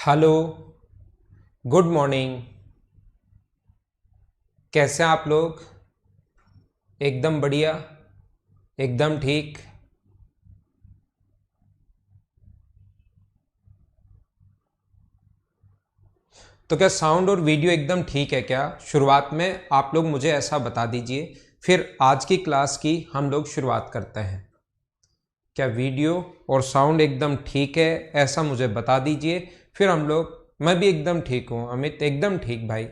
Hello, good morning. कैसे हैं आप लोग? एकदम बढ़िया, एकदम ठीक। तो क्या साउंड और वीडियो एकदम ठीक है क्या? शुरुआत में आप लोग मुझे ऐसा बता दीजिए, फिर आज की क्लास की हम लोग शुरुआत करते हैं। क्या वीडियो और साउंड एकदम ठीक है, ऐसा मुझे बता दीजिए, फिर हम लोग। मैं भी एकदम ठीक हूँ अमित, एकदम ठीक भाई।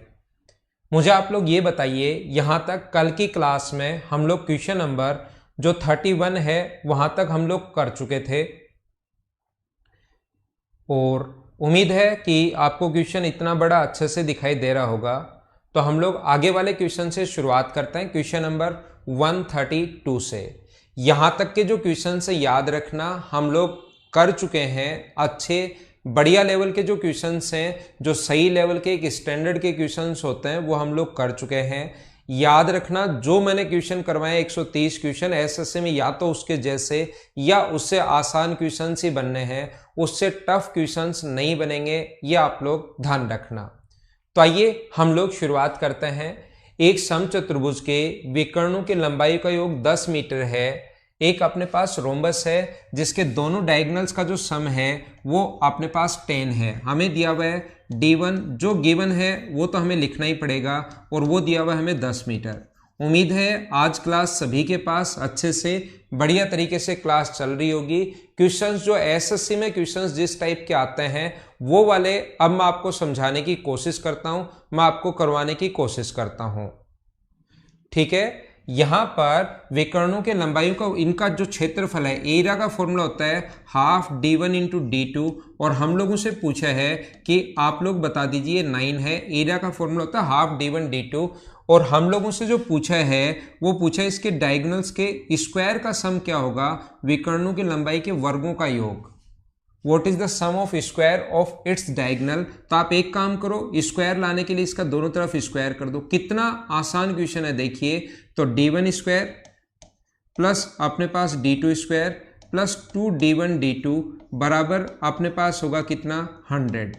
मुझे आप लोग ये बताइए, यहाँ तक कल की क्लास में हम लोग क्वेश्चन नंबर जो 31 है वहाँ तक हम लोग कर चुके थे, और उम्मीद है कि आपको क्वेश्चन इतना बड़ा अच्छे से दिखाई दे रहा होगा। तो हम लोग आगे वाले क्वेश्चन से शुरुआत करते हैं, क्वेश्चन नंबर 132 से। यहाँ तक के जो क्वेश्चन से याद रखना हम लोग कर चुके हैं, अच्छे बढ़िया लेवल के जो क्वेश्चंस हैं, जो सही लेवल के एक स्टैंडर्ड के क्वेश्चंस होते हैं, वो हम लोग कर चुके हैं। याद रखना, जो मैंने क्वेश्चन करवाए 130 क्वेश्चन एसएससी में, या तो उसके जैसे या उससे आसान क्वेश्चंस ही बनने हैं, उससे टफ क्वेश्चंस नहीं बनेंगे, ये आप लोग ध्यान रखना। तो आइए हम लोग शुरुआत करते हैं। एक समचतुर्भुज के विकर्णों की लंबाई का योग 10 मीटर है। एक अपने पास रोम्बस है जिसके दोनों डायगोनल्स का जो सम है वो अपने पास 10 है। हमें दिया हुआ है D1, जो गिवन है वो तो हमें लिखना ही पड़ेगा, और वो दिया हुआ है हमें 10 मीटर। उम्मीद है आज क्लास सभी के पास अच्छे से बढ़िया तरीके से क्लास चल रही होगी। क्वेश्चंस जो एसएससी में क्वेश्चंस जिस टाइप के आते हैं वो वाले अब मैं आपको समझाने की कोशिश करता हूं, मैं आपको करवाने की कोशिश करता हूं। ठीक है, यहां पर विकर्णों के लंबाइयों का इनका जो क्षेत्रफल है, एरिया का फॉर्मूला होता है हाफ D1 इंटू D2, और हम लोगों से पूछा है कि आप लोग बता दीजिए 9 है। एरिया का फॉर्मूला होता है हाफ D1 D2, और हम लोगों से जो पूछा है वो पूछा है इसके डायगोनल्स के स्क्वायर का सम क्या होगा, विकर्णों की लंबाई के वर्गों का योग। What is the sum of square of its diagonal. तो आप एक काम करो, स्क्वायर लाने के लिए इसका दोनों तरफ स्क्वायर कर दो। कितना आसान क्वेश्चन है देखिए। तो D1 स्क्वायर प्लस अपने पास D2 square plus 2D1 D2 बराबर अपने पास होगा कितना, 100।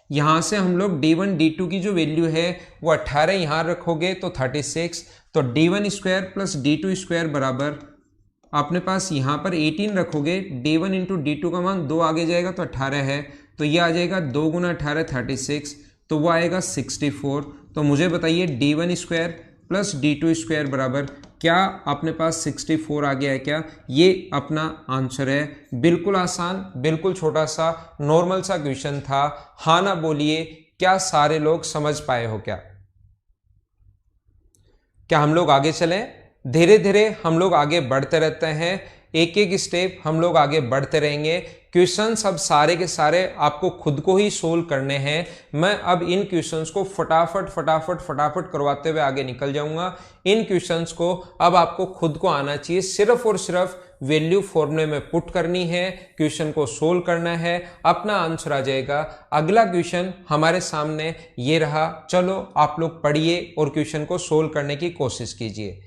यहां से हम लोग D1 D2 की जो वैल्यू है वो 18 यहां रखोगे तो 36। तो D1 square plus D2 square बराबर अपने पास यहाँ पर 18 रखोगे, D1 इंटू D2 का मान 2 आगे जाएगा तो 18 है, तो ये आ जाएगा 2 गुना 18 36, तो वो आएगा 64। तो मुझे बताइए D1 square plus D2 square बराबर क्या अपने पास 64 आ गया है क्या? ये अपना आंसर है। बिल्कुल आसान, बिल्कुल छोटा सा नॉर्मल सा क्वेश्चन था। हाँ ना बोलिए, क्या सारे लोग समझ पाए हो क्या? क्या हम लोग आगे चलें? धीरे धीरे हम लोग आगे बढ़ते रहते हैं, एक एक स्टेप हम लोग आगे बढ़ते रहेंगे। क्वेश्चंस अब सारे के सारे आपको खुद को ही सोल्व करने हैं। मैं अब इन क्वेश्चंस को फटाफट फटाफट फटाफट करवाते हुए आगे निकल जाऊंगा। इन क्वेश्चंस को अब आपको खुद को आना चाहिए, सिर्फ और सिर्फ वैल्यू फॉर्मूले में पुट करनी है, क्वेश्चन को सोल्व करना है, अपना आंसर आ जाएगा। अगला क्वेश्चन हमारे सामने ये रहा, चलो आप लोग पढ़िए और क्वेश्चन को सोल्व करने की कोशिश कीजिए।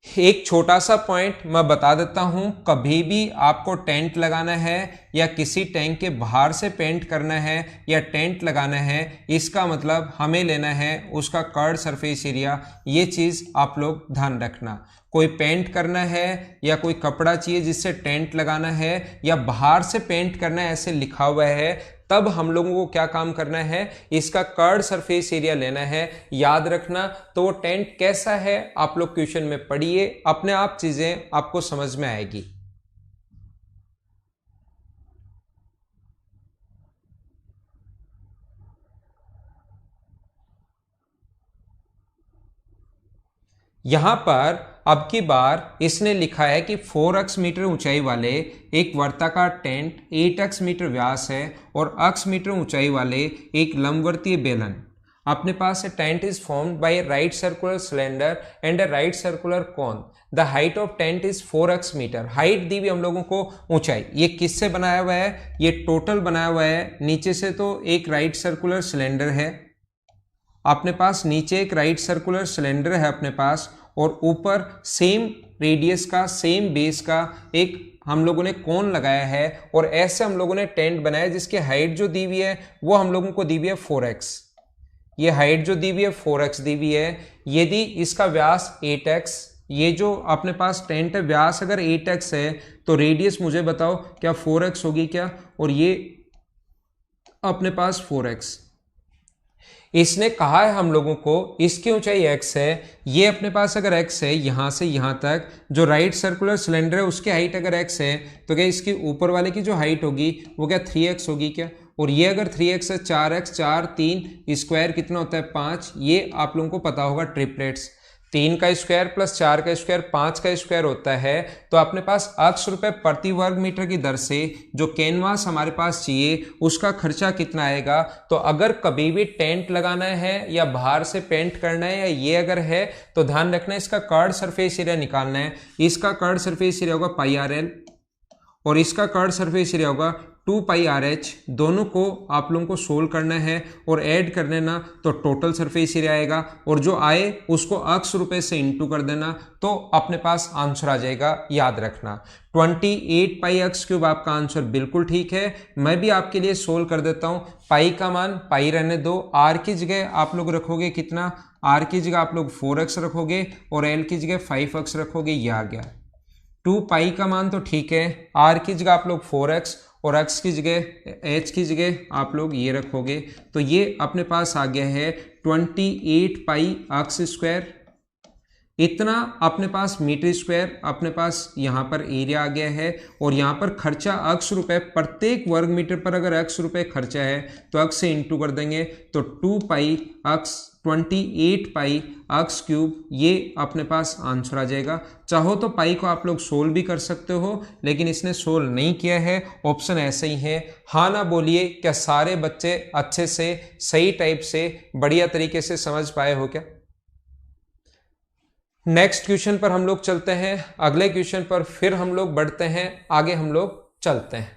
एक छोटा सा पॉइंट मैं बता देता हूं, कभी भी आपको टेंट लगाना है या किसी टैंक के बाहर से पेंट करना है या टेंट लगाना है, इसका मतलब हमें लेना है उसका कर्ड सरफेस एरिया। ये चीज़ आप लोग ध्यान रखना। कोई पेंट करना है या कोई कपड़ा चाहिए जिससे टेंट लगाना है या बाहर से पेंट करना है ऐसे लिखा हुआ है, तब हम लोगों को क्या काम करना है, इसका कर्ड सरफेस एरिया लेना है। याद रखना, तो वो टेंट कैसा है आप लोग क्वेश्चन में पढ़िए, अपने आप चीजें आपको समझ में आएगी। यहां पर अब की बार इसने लिखा है कि 4x मीटर ऊंचाई वाले एक वर्ताकार टेंट 8x मीटर व्यास है और x मीटर ऊंचाई वाले एक लंबवर्तीय बेलन। अपने पास tent is formed by right circular cylinder and a right circular cone. The height of tent is 4x metre. Height दी हुई हम लोगों को, ऊंचाई। ये किससे बनाया हुआ है, ये टोटल बनाया हुआ है। नीचे से तो एक राइट सर्कुलर सिलेंडर है अपने पास, नीचे एक राइट सर्कुलर सिलेंडर है अपने पास, और ऊपर सेम रेडियस का सेम बेस का एक हम लोगों ने कोन लगाया है और ऐसे हम लोगों ने टेंट बनाया जिसकी हाइट जो दी हुई है वो हम लोगों को दी हुई है 4x। ये हाइट जो दी हुई है 4x दी हुई है। यदि इसका व्यास 8x, ये जो अपने पास टेंट है व्यास अगर 8x है तो रेडियस मुझे बताओ क्या 4x होगी क्या, और ये अपने पास 4x। इसने कहा है हम लोगों को इसकी ऊंचाई x है, ये अपने पास अगर x है यहां से यहां तक जो राइट सर्कुलर सिलेंडर है उसकी हाइट अगर x है तो क्या इसकी ऊपर वाले की जो हाइट होगी वो क्या 3x होगी क्या, और ये अगर 3x है 4x, 4 3 स्क्वायर कितना होता है 5। ये आप लोगों को पता होगा ट्रिपलेट्स, 3 का स्क्वायर प्लस 4 का स्क्वायर 5 का स्क्वायर होता है। तो अपने पास 800 रुपये प्रति वर्ग मीटर की दर से जो कैनवास हमारे पास चाहिए उसका खर्चा कितना आएगा। तो अगर कभी भी टेंट लगाना है या बाहर से पेंट करना है या ये अगर है तो ध्यान रखना इसका कर्ड सरफेस एरिया निकालना है। इसका कर्ड सरफेस एरिया होगा पाई आर एल और इसका कर्ड सरफेस एरिया होगा 2 पाई आर एच। दोनों को आप लोगों को सोल्व करना है और ऐड कर देना तो टोटल सरफेस एरिया आएगा, और जो आए उसको अक्स रुपए से इंटू कर देना तो अपने पास आंसर आ जाएगा। याद रखना 28 पाई एक्स क्यूब आपका आंसर बिल्कुल ठीक है। मैं भी आपके लिए सोल्व कर देता हूं। पाई का मान पाई रहने दो, आर की जगह आप लोग रखोगे कितना, आर की जगह आप लोग 4x रखोगे और एल की जगह 5x रखोगे। ये आ गया 2 पाई का मान तो ठीक है, आर की जगह आप लोग 4x और x की जगह h की जगह आप लोग ये रखोगे तो ये अपने पास आ गया है 28 पाई एक्स स्क्वायर। इतना अपने पास मीटर स्क्वायर अपने पास यहाँ पर एरिया आ गया है, और यहाँ पर खर्चा अक्स रुपए प्रत्येक वर्ग मीटर पर अगर अक्स रुपए खर्चा है तो अक्स से इंटू कर देंगे तो 2 पाई अक्स 28 पाई अक्स क्यूब, ये अपने पास आंसर आ जाएगा। चाहो तो पाई को आप लोग सोल्व भी कर सकते हो लेकिन इसने सोल्व नहीं किया है, ऑप्शन ऐसे ही है। हाँ ना बोलिए, क्या सारे बच्चे अच्छे से सही टाइप से बढ़िया तरीके से समझ पाए हो क्या। नेक्स्ट क्वेश्चन पर हम लोग चलते हैं, अगले क्वेश्चन पर फिर हम लोग बढ़ते हैं आगे, हम लोग चलते हैं।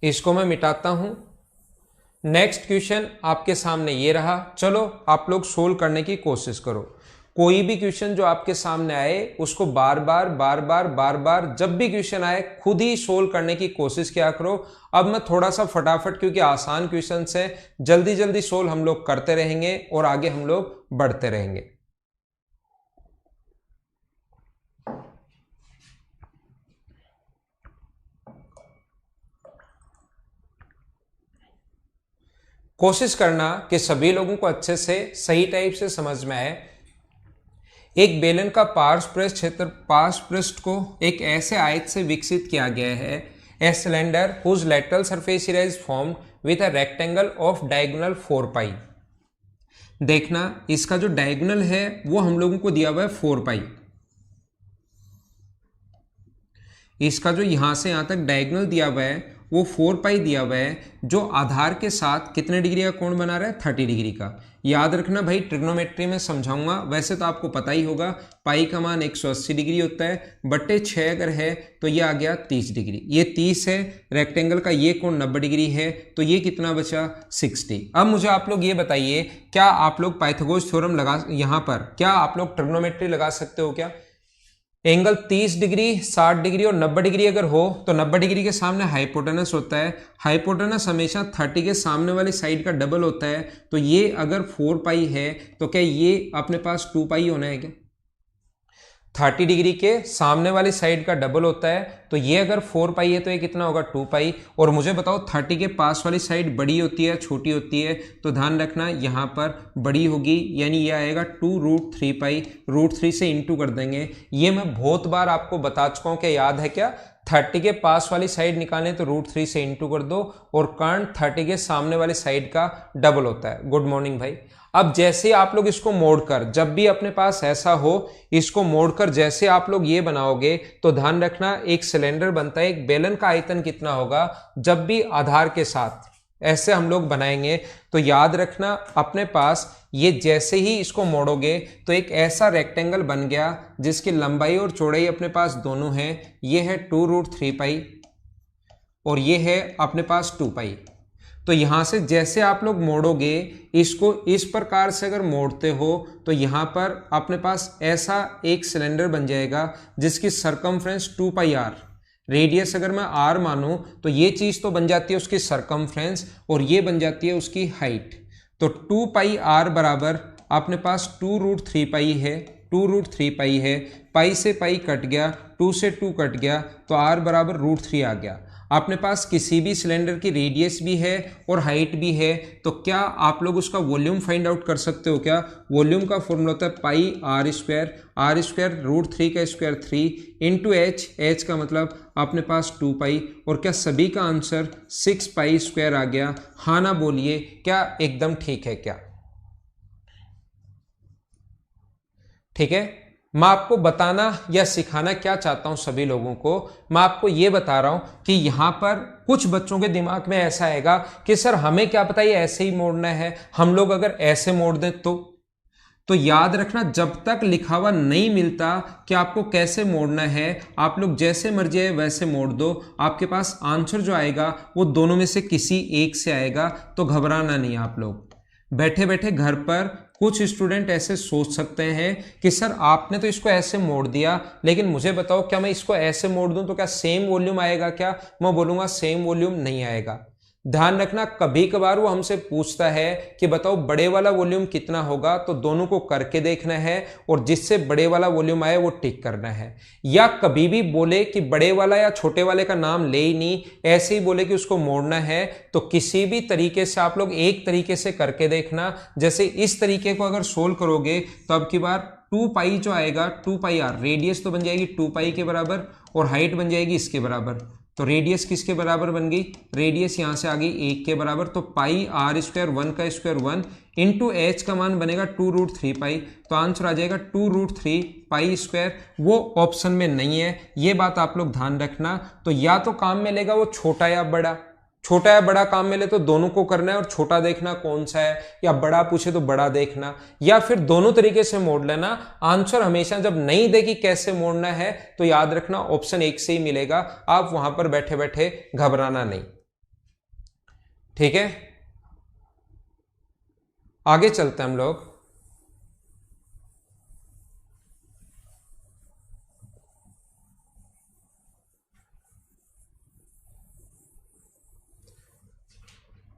इसको मैं मिटाता हूं। नेक्स्ट क्वेश्चन आपके सामने ये रहा, चलो आप लोग सोल्व करने की कोशिश करो। कोई भी क्वेश्चन जो आपके सामने आए उसको बार बार जब भी क्वेश्चन आए खुद ही सोल्व करने की कोशिश किया करो। अब मैं थोड़ा सा फटाफट, क्योंकि आसान क्वेश्चन है, जल्दी जल्दी सोल्व हम लोग करते रहेंगे और आगे हम लोग बढ़ते रहेंगे। कोशिश करना कि सभी लोगों को अच्छे से सही टाइप से समझ में आए। एक बेलन का पार्श्व पृष्ठ क्षेत्र, पार्श्व पृष्ठ को एक ऐसे आयत से विकसित किया गया है, a cylinder whose lateral surface area is formed with a rectangle of diagonal 4 pi. देखना इसका जो डायगोनल है वो हम लोगों को दिया हुआ है 4 पाई। इसका जो यहां से यहां तक डायगोनल दिया हुआ है वो 4 पाई दिया हुआ है, जो आधार के साथ कितने डिग्री का कोण बना रहा है 30 डिग्री का। याद रखना भाई, ट्रिग्नोमेट्री में समझाऊंगा, वैसे तो आपको पता ही होगा पाई का मान 180 डिग्री होता है, बटे 6 अगर है तो ये आ गया 30 डिग्री। ये 30 है, रेक्टेंगल का ये कोण 90 डिग्री है तो ये कितना बचा 60। अब मुझे आप लोग ये बताइए, क्या आप लोग पाइथागोरस थ्योरम लगा, यहाँ पर क्या आप लोग ट्रिग्नोमेट्री लगा सकते हो क्या। एंगल 30 डिग्री 60 डिग्री और 90 डिग्री अगर हो तो 90 डिग्री के सामने हाइपोटेनस होता है, हाइपोटेनस हमेशा 30 के सामने वाली साइड का डबल होता है। तो ये अगर 4 पाई है तो क्या ये अपने पास 2 पाई होना है क्या। 30 डिग्री के सामने वाली साइड का डबल होता है तो ये अगर 4 पाई है तो ये कितना होगा 2 पाई। और मुझे बताओ 30 के पास वाली साइड बड़ी होती है छोटी होती है, तो ध्यान रखना यहाँ पर बड़ी होगी, यानी ये आएगा 2√3 पाई, √3 से इंटू कर देंगे। ये मैं बहुत बार आपको बता चुका हूँ, क्या याद है क्या। 30 के पास वाली साइड निकालें तो √3 से इंटू कर दो, और कर्ण 30 के सामने वाली साइड का डबल होता है। गुड मॉर्निंग भाई। अब जैसे आप लोग इसको मोड़कर, जब भी अपने पास ऐसा हो, इसको मोड़कर जैसे आप लोग ये बनाओगे तो ध्यान रखना एक सिलेंडर बनता है, एक बेलन का आयतन कितना होगा जब भी आधार के साथ ऐसे हम लोग बनाएंगे। तो याद रखना अपने पास ये जैसे ही इसको मोड़ोगे तो एक ऐसा रेक्टेंगल बन गया जिसकी लंबाई और चौड़ाई अपने पास दोनों हैं। ये है 2√3 पाई और ये है अपने पास 2 पाई। तो यहाँ से जैसे आप लोग मोड़ोगे इसको, इस प्रकार से अगर मोड़ते हो तो यहाँ पर अपने पास ऐसा एक सिलेंडर बन जाएगा जिसकी सरकमफ्रेंस 2 पाई आर, रेडियस अगर मैं आर मानूं तो ये चीज तो बन जाती है उसकी सरकमफ्रेंस और ये बन जाती है उसकी हाइट। तो 2 पाई आर बराबर अपने पास 2√3 पाई है, 2√3 पाई है, पाई से पाई कट गया, 2 से 2 कट गया, तो आर बराबर √3 आ गया। अपने पास किसी भी सिलेंडर की रेडियस भी है और हाइट भी है, तो क्या आप लोग उसका वॉल्यूम फाइंड आउट कर सकते हो क्या? वॉल्यूम का फॉर्मूला होता है पाई आर स्क्वायर, आर स्क्वायर √3 का स्क्वायर 3 इंटू एच, एच का मतलब अपने पास 2 पाई, और क्या सभी का आंसर 6 पाई स्क्वायर आ गया? हाँ ना बोलिए, क्या एकदम ठीक है क्या? ठीक है, मैं आपको बताना या सिखाना क्या चाहता हूं सभी लोगों को, मैं आपको यह बता रहा हूं कि यहां पर कुछ बच्चों के दिमाग में ऐसा आएगा कि सर हमें क्या पता ये ऐसे ही मोड़ना है, हम लोग अगर ऐसे मोड़ दें तो याद रखना, जब तक लिखा हुआ नहीं मिलता कि आपको कैसे मोड़ना है, आप लोग जैसे मर्जी है वैसे मोड़ दो, आपके पास आंसर जो आएगा वो दोनों में से किसी एक से आएगा। तो घबराना नहीं आप लोग। बैठे बैठे घर पर कुछ स्टूडेंट ऐसे सोच सकते हैं कि सर आपने तो इसको ऐसे मोड़ दिया, लेकिन मुझे बताओ क्या मैं इसको ऐसे मोड़ दूं तो क्या सेम वॉल्यूम आएगा क्या? मैं बोलूंगा सेम वॉल्यूम नहीं आएगा। ध्यान रखना, कभी कभार वो हमसे पूछता है कि बताओ बड़े वाला वॉल्यूम कितना होगा, तो दोनों को करके देखना है और जिससे बड़े वाला वॉल्यूम आए वो टिक करना है। या कभी भी बोले कि बड़े वाला या छोटे वाले का नाम ले ही नहीं, ऐसे ही बोले कि उसको मोड़ना है, तो किसी भी तरीके से आप लोग एक तरीके से करके देखना। जैसे इस तरीके को अगर सोल्व करोगे तो अब की बार 2 पाई जो आएगा, 2 पाई आर, रेडियस तो बन जाएगी 2 पाई के बराबर और हाइट बन जाएगी इसके बराबर। तो रेडियस किसके बराबर बन गई? रेडियस यहां से आ गई 1 के बराबर, तो पाई आर स्क्वायर 1 का स्क्वायर 1 इंटू एच का मान बनेगा 2√3 पाई, तो आंसर आ जाएगा 2√3 पाई स्क्वायर। वो ऑप्शन में नहीं है, ये बात आप लोग ध्यान रखना। तो या तो काम में लेगा वो छोटा या बड़ा, छोटा या बड़ा काम में ले तो दोनों को करना है और छोटा देखना कौन सा है, या बड़ा पूछे तो बड़ा देखना, या फिर दोनों तरीके से मोड़ लेना। आंसर हमेशा जब नहीं दे कि कैसे मोड़ना है तो याद रखना ऑप्शन 1 से ही मिलेगा, आप वहां पर बैठे बैठे घबराना नहीं। ठीक है, आगे चलते हैं हम लोग।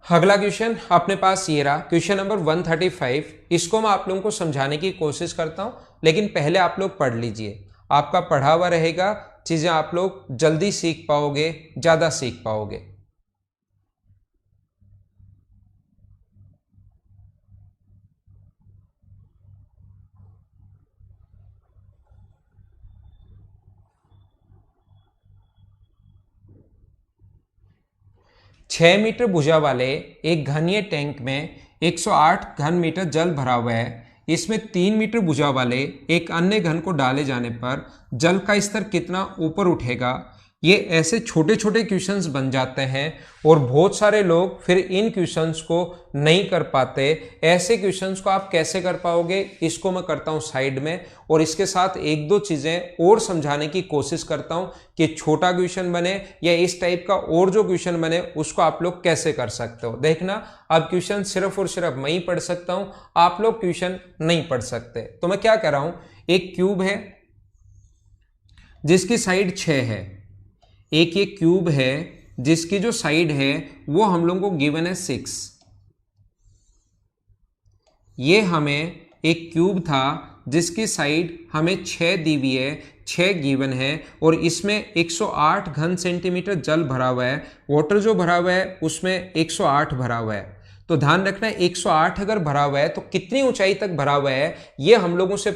अगला क्वेश्चन अपने पास ये रहा, क्वेश्चन नंबर 135। इसको मैं आप लोगों को समझाने की कोशिश करता हूं, लेकिन पहले आप लोग पढ़ लीजिए। आपका पढ़ा हुआ रहेगा, चीजें आप लोग जल्दी सीख पाओगे, ज्यादा सीख पाओगे। छह मीटर भुजा वाले एक घनीय टैंक में 108 घन मीटर जल भरा हुआ है। इसमें 3 मीटर भुजा वाले एक अन्य घन को डाले जाने पर जल का स्तर कितना ऊपर उठेगा? ये ऐसे छोटे छोटे क्वेश्चंस बन जाते हैं और बहुत सारे लोग फिर इन क्वेश्चंस को नहीं कर पाते। ऐसे क्वेश्चंस को आप कैसे कर पाओगे, इसको मैं करता हूं साइड में, और इसके साथ एक दो चीजें और समझाने की कोशिश करता हूं कि छोटा क्वेश्चन बने या इस टाइप का और जो क्वेश्चन बने उसको आप लोग कैसे कर सकते हो। देखना, अब क्वेश्चन सिर्फ और सिर्फ मैं ही पढ़ सकता हूं, आप लोग क्वेश्चन नहीं पढ़ सकते। तो मैं क्या कह रहा हूं, एक क्यूब है जिसकी साइड 6 है, एक ये क्यूब है जिसकी जो साइड है वो हम लोगों को गिवन है 6। ये हमें एक क्यूब था जिसकी साइड हमें 6 दी हुई है, 6 गिवन है, और इसमें 108 घन सेंटीमीटर जल भरा हुआ है। वाटर जो भरा हुआ है उसमें 108 भरा हुआ है। तो ध्यान रखना, 108 अगर भरा हुआ है तो कितनी ऊंचाई तक भरा हुआ है ये हम लोगों से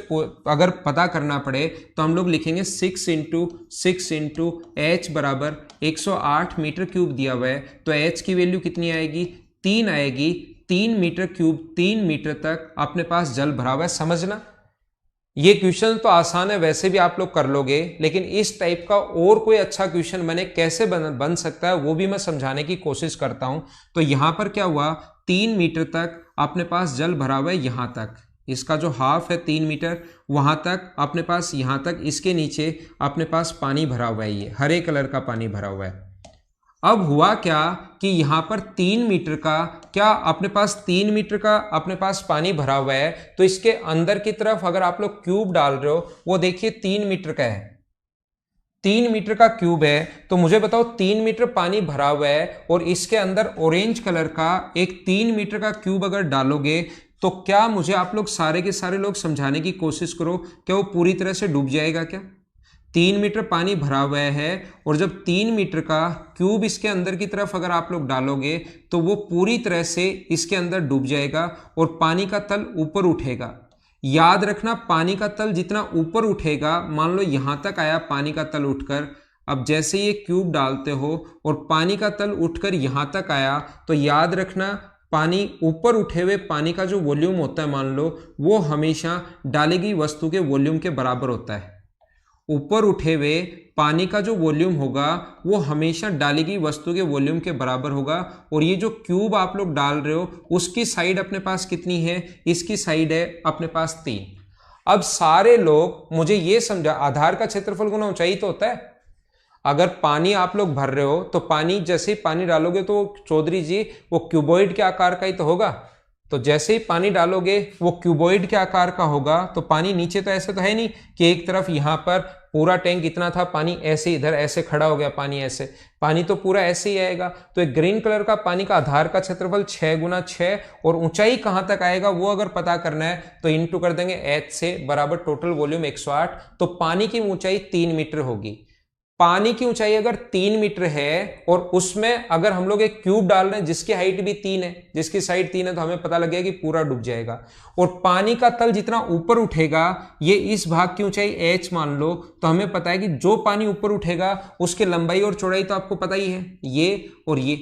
अगर पता करना पड़े तो हम लोग लिखेंगे 6 इंटू एच बराबर 108 मीटर क्यूब दिया हुआ है, तो एच की वैल्यू कितनी आएगी? 3 आएगी। 3 मीटर क्यूब, 3 मीटर तक अपने पास जल भरा हुआ है। समझना, ये क्वेश्चन तो आसान है, वैसे भी आप लोग कर लोगे, लेकिन इस टाइप का और कोई अच्छा क्वेश्चन बने कैसे बन सकता है वो भी मैं समझाने की कोशिश करता हूं। तो यहां पर क्या हुआ, 3 मीटर तक अपने पास जल भरा हुआ है, यहां तक इसका जो हाफ है 3 मीटर, वहां तक अपने पास, यहां तक इसके नीचे अपने पास पानी भरा हुआ है, ये हरे कलर का पानी भरा हुआ है। अब हुआ क्या कि यहाँ पर 3 मीटर का, क्या अपने पास 3 मीटर का अपने पास पानी भरा हुआ है, तो इसके अंदर की तरफ अगर आप लोग क्यूब डाल रहे हो, वो देखिए 3 मीटर का है, 3 मीटर का क्यूब है। तो मुझे बताओ 3 मीटर पानी भरा हुआ है और इसके अंदर ऑरेंज कलर का एक 3 मीटर का क्यूब अगर डालोगे, तो क्या, मुझे आप लोग सारे के सारे लोग समझाने की कोशिश करो, क्या वो पूरी तरह से डूब जाएगा क्या? 3 मीटर पानी भरा हुआ है और जब 3 मीटर का क्यूब इसके अंदर की तरफ अगर आप लोग डालोगे, तो वो पूरी तरह से इसके अंदर डूब जाएगा और पानी का तल ऊपर उठेगा। याद रखना, पानी का तल जितना ऊपर उठेगा, मान लो यहां तक आया पानी का तल उठकर, अब जैसे ये क्यूब डालते हो और पानी का तल उठकर यहां तक आया, तो याद रखना पानी ऊपर उठे हुए पानी का जो वॉल्यूम होता है, मान लो वो हमेशा डाली गई वस्तु के वॉल्यूम के बराबर होता है। ऊपर उठे हुए पानी का जो वॉल्यूम होगा वो हमेशा डाली गई वस्तु के वॉल्यूम के बराबर होगा। और ये जो क्यूब आप लोग डाल रहे हो उसकी साइड अपने पास कितनी है? इसकी साइड है अपने पास 3। अब सारे लोग मुझे ये समझा, आधार का क्षेत्रफल गुना ऊंचाई तो होता है। अगर पानी आप लोग भर रहे हो तो पानी, जैसे ही पानी डालोगे तो चौधरी जी वो क्यूबॉइड के आकार का ही तो होगा। तो जैसे ही पानी डालोगे वो क्यूबॉइड के आकार का होगा। तो पानी नीचे तो ऐसे तो है नहीं कि एक तरफ यहां पर पूरा टैंक इतना था, पानी ऐसे इधर ऐसे खड़ा हो गया, पानी ऐसे, पानी तो पूरा ऐसे ही आएगा। तो एक ग्रीन कलर का पानी का आधार का क्षेत्रफल 6 गुना 6, और ऊंचाई कहां तक आएगा वो अगर पता करना है तो इंटू कर देंगे h से, बराबर टोटल वॉल्यूम 108। तो पानी की ऊंचाई 3 मीटर होगी। पानी की ऊंचाई अगर 3 मीटर है और उसमें अगर हम लोग एक क्यूब डाल रहे हैं जिसकी हाइट भी 3 है, जिसकी साइड 3 है, तो हमें पता लग गया कि पूरा डूब जाएगा। और पानी का तल जितना ऊपर उठेगा, ये इस भाग की ऊंचाई h मान लो, तो हमें पता है कि जो पानी ऊपर उठेगा उसकी लंबाई और चौड़ाई तो आपको पता ही है, ये और ये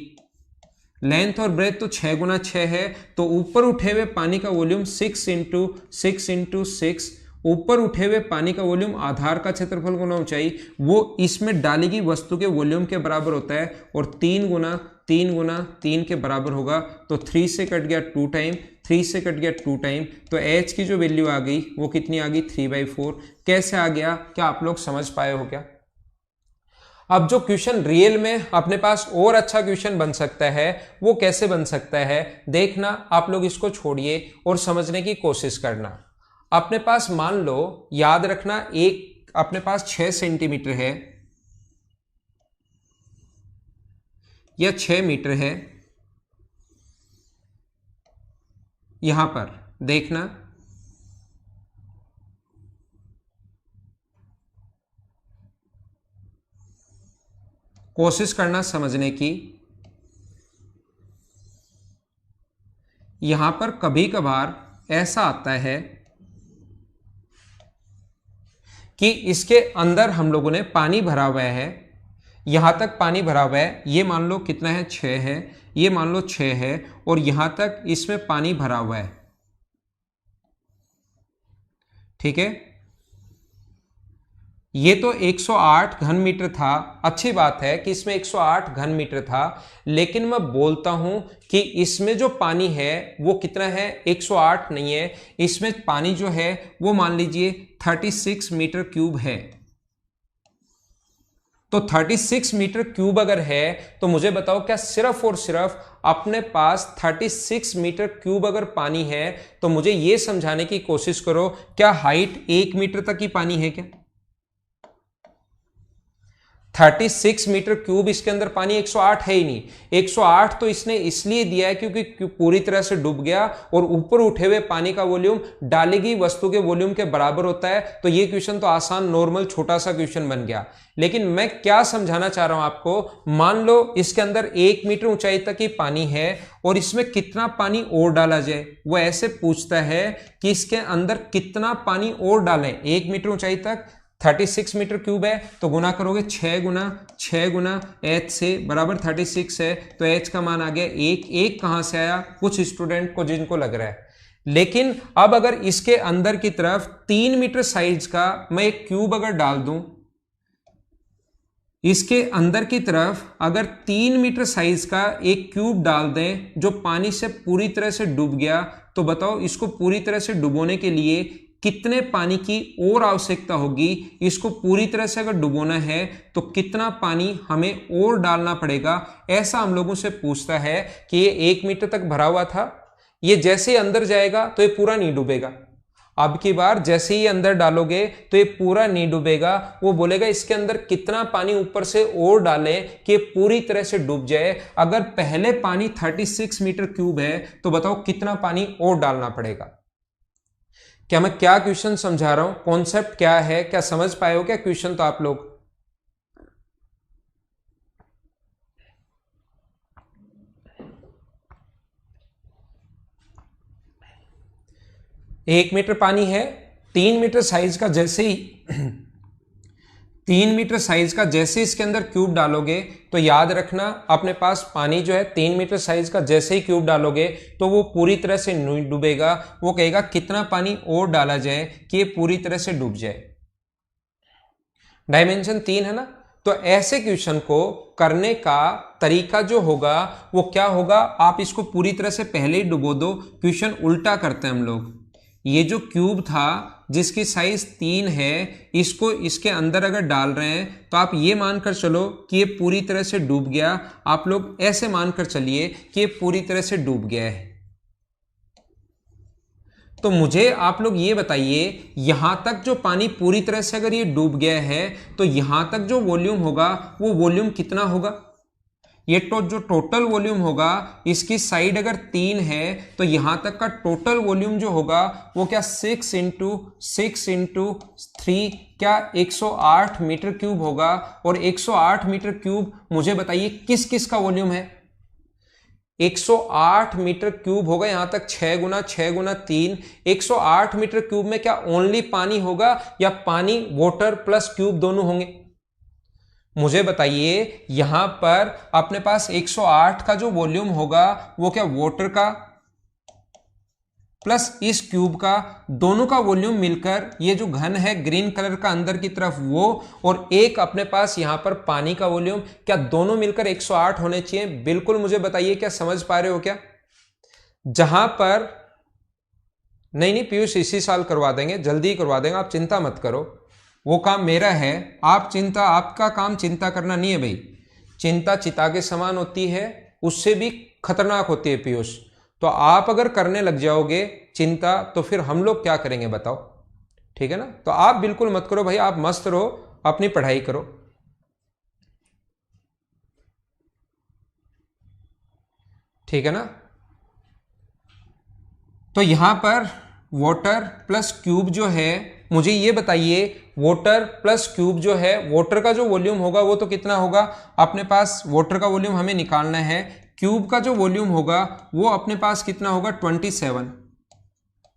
लेंथ और ब्रेथ तो 6 गुना 6 है। तो ऊपर उठे हुए पानी का वॉल्यूम 6 इंटू 6 इंटू 6, ऊपर उठे हुए पानी का वॉल्यूम आधार का क्षेत्रफल गुना ऊंचाई, वो इसमें डाली गई वस्तु के वॉल्यूम के बराबर होता है। और 3 गुना 3 गुना 3 के बराबर होगा। तो 3 से कट गया 2 टाइम, 3 से कट गया 2 टाइम, तो h की जो वैल्यू आ गई वो कितनी आ गई? 3/4। कैसे आ गया? क्या आप लोग समझ पाए हो क्या? अब जो क्वेश्चन रियल में अपने पास और अच्छा क्वेश्चन बन सकता है, वो कैसे बन सकता है देखना। आप लोग इसको छोड़िए और समझने की कोशिश करना। अपने पास मान लो, याद रखना, एक अपने पास 6 सेंटीमीटर है या 6 मीटर है। यहां पर देखना, कोशिश करना समझने की। यहां पर कभी कभार ऐसा आता है कि इसके अंदर हम लोगों ने पानी भरा हुआ है, यहां तक पानी भरा हुआ है, ये मान लो कितना है? 6 है, ये मान लो 6 है, और यहां तक इसमें पानी भरा हुआ है, ठीक है। ये तो 108 घन मीटर था, अच्छी बात है कि इसमें 108 घन मीटर था, लेकिन मैं बोलता हूं कि इसमें जो पानी है वो कितना है? 108 नहीं है, इसमें पानी जो है वो मान लीजिए 36 मीटर क्यूब है। तो 36 मीटर क्यूब अगर है तो मुझे बताओ, क्या सिर्फ और सिर्फ अपने पास 36 मीटर क्यूब अगर पानी है, तो मुझे यह समझाने की कोशिश करो, क्या हाइट 1 मीटर तक की पानी है क्या? 36 मीटर क्यूब, इसके अंदर पानी 108 है ही नहीं। 108 तो इसने इसलिए दिया है क्योंकि पूरी तरह से डूब गया, और ऊपर उठे हुए पानी का वॉल्यूम डाली गई वस्तु के वॉल्यूम के बराबर होता है। तो ये क्वेश्चन तो आसान, नॉर्मल, छोटा सा क्वेश्चन बन गया। लेकिन मैं क्या समझाना चाह रहा हूं आपको, मान लो इसके अंदर 1 मीटर ऊंचाई तक ही पानी है और इसमें कितना पानी और डाला जाए। वो ऐसे पूछता है कि इसके अंदर कितना पानी और डालें। 1 मीटर ऊंचाई तक 36 मीटर क्यूब है, तो गुना करोगे 6 गुना h से, बराबर 36 है, तो h का मान आ गया 1। 1 कहां से आया? कुछ स्टूडेंट को जिनको लग रहा है। लेकिन अब अगर इसके अंदर की तरफ 3 मीटर साइज का मैं एक क्यूब अगर डाल दूं, इसके अंदर की तरफ अगर 3 मीटर साइज का एक क्यूब डाल दें जो पानी से पूरी तरह से डूब गया, तो बताओ इसको पूरी तरह से डुबोने के लिए कितने पानी की और आवश्यकता होगी, इसको पूरी तरह से अगर डुबोना है तो कितना पानी हमें और डालना पड़ेगा, ऐसा हम लोगों से पूछता है कि ये 1 मीटर तक भरा हुआ था, ये जैसे ही अंदर जाएगा तो ये पूरा नहीं डूबेगा, अब की बार जैसे ही अंदर डालोगे तो ये पूरा नहीं डूबेगा, वो बोलेगा इसके अंदर कितना पानी ऊपर से और डालें कि ये पूरी तरह से डूब जाए। अगर पहले पानी 36 मीटर क्यूब है तो बताओ कितना पानी और डालना पड़ेगा। क्या मैं क्या क्वेश्चन समझा रहा हूं, कॉन्सेप्ट क्या है, क्या समझ पाए हो क्या क्वेश्चन? तो आप लोग 1 मीटर पानी है, 3 मीटर साइज का जैसे ही 3 मीटर साइज का जैसे इसके अंदर क्यूब डालोगे तो याद रखना अपने पास पानी जो है 3 मीटर साइज का जैसे ही क्यूब डालोगे तो वो पूरी तरह से नहीं डूबेगा, वो कहेगा कितना पानी और डाला जाए कि ये पूरी तरह से डूब जाए। डायमेंशन 3 है ना। तो ऐसे क्वेश्चन को करने का तरीका जो होगा वो क्या होगा, आप इसको पूरी तरह से पहले ही डुबो दो। क्वेश्चन उल्टा करते हैं हम लोग। ये जो क्यूब था जिसकी साइज 3 है, इसको इसके अंदर अगर डाल रहे हैं तो आप ये मानकर चलो कि ये पूरी तरह से डूब गया। आप लोग ऐसे मानकर चलिए कि ये पूरी तरह से डूब गया है। तो मुझे आप लोग ये बताइए, यहां तक जो पानी पूरी तरह से अगर ये डूब गया है तो यहां तक जो वॉल्यूम होगा वो वॉल्यूम कितना होगा? ये जो टोटल वॉल्यूम होगा, इसकी साइड अगर 3 है तो यहां तक का टोटल वॉल्यूम जो होगा वो क्या 6 इंटू 3 क्या 108 मीटर क्यूब होगा। और 108 मीटर क्यूब मुझे बताइए किस किस का वॉल्यूम है? 108 मीटर क्यूब होगा, यहां तक 6 गुना 6 गुना 3, 108 मीटर क्यूब में क्या ओनली पानी होगा या पानी वाटर प्लस क्यूब दोनों होंगे? मुझे बताइए, यहां पर अपने पास 108 का जो वॉल्यूम होगा वो क्या वाटर का प्लस इस क्यूब का, दोनों का वॉल्यूम मिलकर ये जो घन है ग्रीन कलर का अंदर की तरफ वो, और एक अपने पास यहां पर पानी का वॉल्यूम, क्या दोनों मिलकर 108 होने चाहिए? बिल्कुल। मुझे बताइए क्या समझ पा रहे हो क्या? जहां पर नहीं पीयूष इसी साल करवा देंगे, जल्दी करवा देंगे, आप चिंता मत करो, वो काम मेरा है। आपका काम चिंता करना नहीं है भाई। चिंता चिता के समान होती है, उससे भी खतरनाक होती है पीयूष। तो आप अगर करने लग जाओगे चिंता तो फिर हम लोग क्या करेंगे बताओ? ठीक है ना। तो आप बिल्कुल मत करो भाई, आप मस्त रहो, अपनी पढ़ाई करो। ठीक है ना। तो यहां पर वाटर प्लस क्यूब जो है, मुझे ये बताइए वाटर प्लस क्यूब जो है, वाटर का जो वॉल्यूम होगा वो तो कितना होगा? अपने पास वाटर का वॉल्यूम हमें निकालना है, क्यूब का जो वॉल्यूम होगा वो अपने पास कितना होगा? 27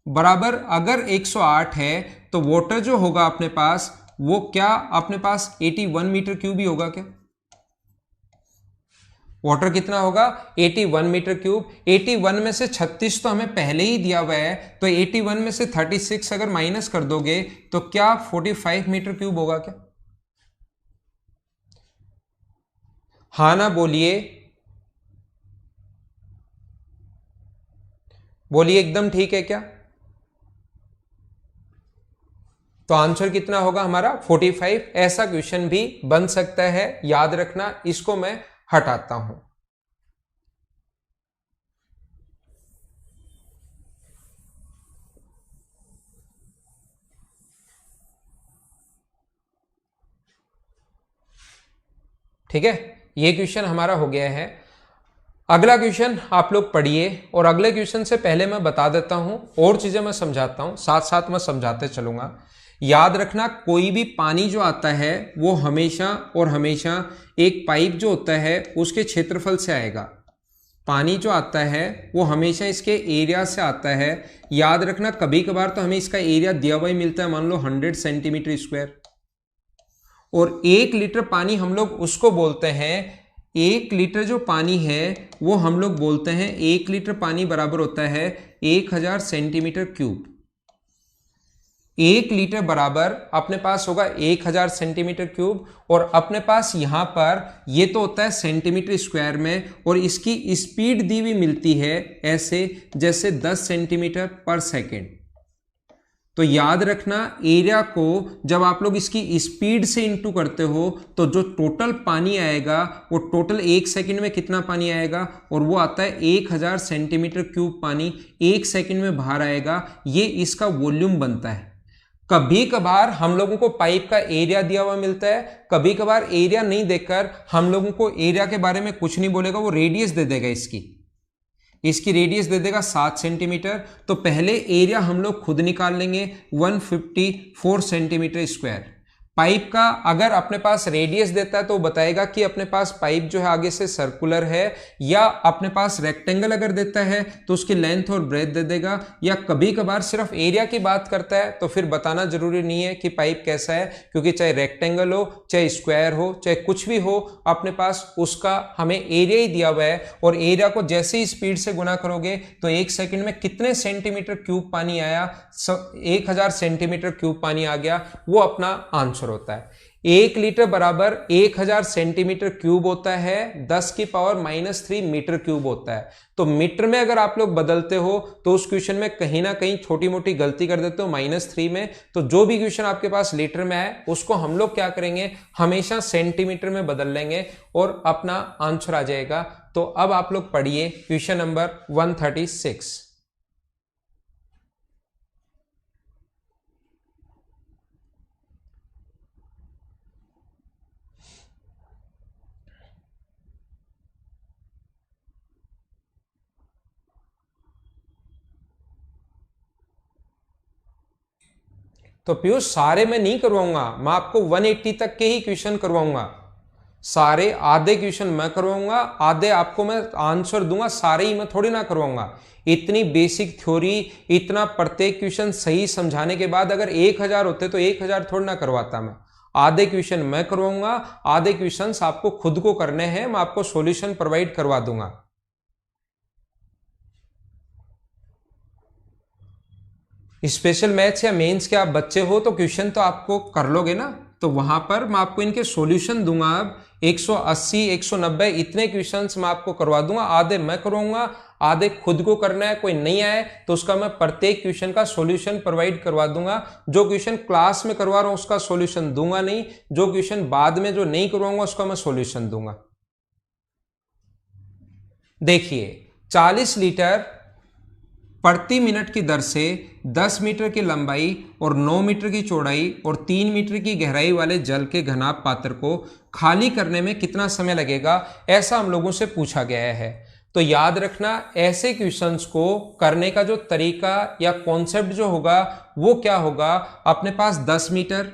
बराबर, अगर 108 है तो वाटर जो होगा अपने पास वो क्या अपने पास 81 मीटर क्यूब ही होगा क्या? वाटर कितना होगा? 81 मीटर क्यूब। 81 में से 36 तो हमें पहले ही दिया हुआ है, तो 81 में से 36 अगर माइनस कर दोगे तो क्या 45 मीटर क्यूब होगा क्या? हाँ ना बोलिए, बोलिए एकदम ठीक है क्या? तो आंसर कितना होगा हमारा? 45। ऐसा क्वेश्चन भी बन सकता है, याद रखना। इसको मैं हटाता हूं। ठीक है, ये क्वेश्चन हमारा हो गया है। अगला क्वेश्चन आप लोग पढ़िए, और अगले क्वेश्चन से पहले मैं बता देता हूं, और चीजें मैं समझाता हूं, साथ साथ मैं समझाते चलूंगा। याद रखना, कोई भी पानी जो आता है वो हमेशा और हमेशा एक पाइप जो होता है उसके क्षेत्रफल से आएगा। पानी जो आता है वो हमेशा इसके एरिया से आता है। याद रखना, कभी कभार तो हमें इसका एरिया दिया हुआ ही मिलता है, मान लो 100 सेंटीमीटर स्क्वायर, और 1 लीटर पानी हम लोग उसको बोलते हैं, 1 लीटर जो पानी है वो हम लोग बोलते हैं, 1 लीटर पानी बराबर होता है 1000 सेंटीमीटर क्यूब। 1 लीटर बराबर अपने पास होगा 1000 सेंटीमीटर क्यूब, और अपने पास यहां पर ये तो होता है सेंटीमीटर स्क्वायर में, और इसकी स्पीड दी हुई मिलती है ऐसे जैसे 10 सेंटीमीटर पर सेकेंड। तो याद रखना एरिया को जब आप लोग इसकी स्पीड से इंटू करते हो तो जो टोटल पानी आएगा वो टोटल 1 सेकंड में कितना पानी आएगा, और वो आता है 1000 सेंटीमीटर क्यूब पानी 1 सेकंड में बाहर आएगा। ये इसका वॉल्यूम बनता है। कभी कभार हम लोगों को पाइप का एरिया दिया हुआ मिलता है, कभी कभार एरिया नहीं देकर हम लोगों को एरिया के बारे में कुछ नहीं बोलेगा, वो रेडियस दे देगा। इसकी रेडियस दे देगा 7 सेंटीमीटर। तो पहले एरिया हम लोग खुद निकाल लेंगे 154 सेंटीमीटर स्क्वायर। पाइप का अगर अपने पास रेडियस देता है तो बताएगा कि अपने पास पाइप जो है आगे से सर्कुलर है, या अपने पास रेक्टेंगल अगर देता है तो उसकी लेंथ और ब्रेथ दे देगा, या कभी कभार सिर्फ एरिया की बात करता है तो फिर बताना जरूरी नहीं है कि पाइप कैसा है, क्योंकि चाहे रेक्टेंगल हो, चाहे स्क्वायर हो, चाहे कुछ भी हो, अपने पास उसका हमें एरिया ही दिया हुआ है। और एरिया को जैसे ही स्पीड से गुना करोगे तो 1 सेकंड में कितने सेंटीमीटर क्यूब पानी आया, 1000 सेंटीमीटर क्यूब पानी आ गया, वो अपना आंसर होता है। 1 लीटर बराबर 1000 सेंटीमीटर क्यूब होता है, 10 की पावर -3 मीटर क्यूब होता है। तो मीटर में अगर आप लोग बदलते हो तो उस क्वेश्चन में कहीं ना कहीं छोटी मोटी गलती कर देते हो -3 में। तो जो भी क्वेश्चन आपके पास लीटर में है उसको हम लोग क्या करेंगे, हमेशा सेंटीमीटर में बदल लेंगे और अपना आंसर आ जाएगा। तो अब आप लोग पढ़िए क्वेश्चन नंबर 136। तो पीयूष सारे मैं नहीं करवाऊंगा, मैं आपको 180 तक के ही क्वेश्चन करवाऊंगा। सारे आधे क्वेश्चन मैं करवाऊंगा, आधे आपको मैं आंसर दूंगा, सारे ही मैं थोड़ी ना करवाऊंगा। इतनी बेसिक थ्योरी, इतना प्रत्येक क्वेश्चन सही समझाने के बाद अगर 1000 होते तो 1000 थोड़ी ना करवाता मैं। आधे क्वेश्चन मैं करवाऊंगा, आधे क्वेश्चन आपको खुद को करने हैं, मैं आपको सॉल्यूशन प्रोवाइड करवा दूंगा। स्पेशल मैथ्स या मेंस के आप बच्चे हो तो क्वेश्चन तो आपको कर लोगे ना, तो वहां पर मैं आपको इनके सॉल्यूशन दूंगा। अब 180 190 इतने क्वेश्चंस मैं आपको करवा दूंगा, आधे मैं करवाऊंगा, आधे खुद को करना है। कोई नहीं आए तो उसका मैं प्रत्येक क्वेश्चन का सॉल्यूशन प्रोवाइड करवा दूंगा। जो क्वेश्चन क्लास में करवा रहा हूं उसका सॉल्यूशन दूंगा नहीं, जो क्वेश्चन बाद में जो नहीं करवाऊंगा उसका मैं सॉल्यूशन दूंगा। देखिए 40 लीटर प्रति मिनट की दर से 10 मीटर की लंबाई और 9 मीटर की चौड़ाई और 3 मीटर की गहराई वाले जल के घनाभ पात्र को खाली करने में कितना समय लगेगा, ऐसा हम लोगों से पूछा गया है। तो याद रखना ऐसे क्वेश्चंस को करने का जो तरीका या कॉन्सेप्ट जो होगा वो क्या होगा, अपने पास 10 मीटर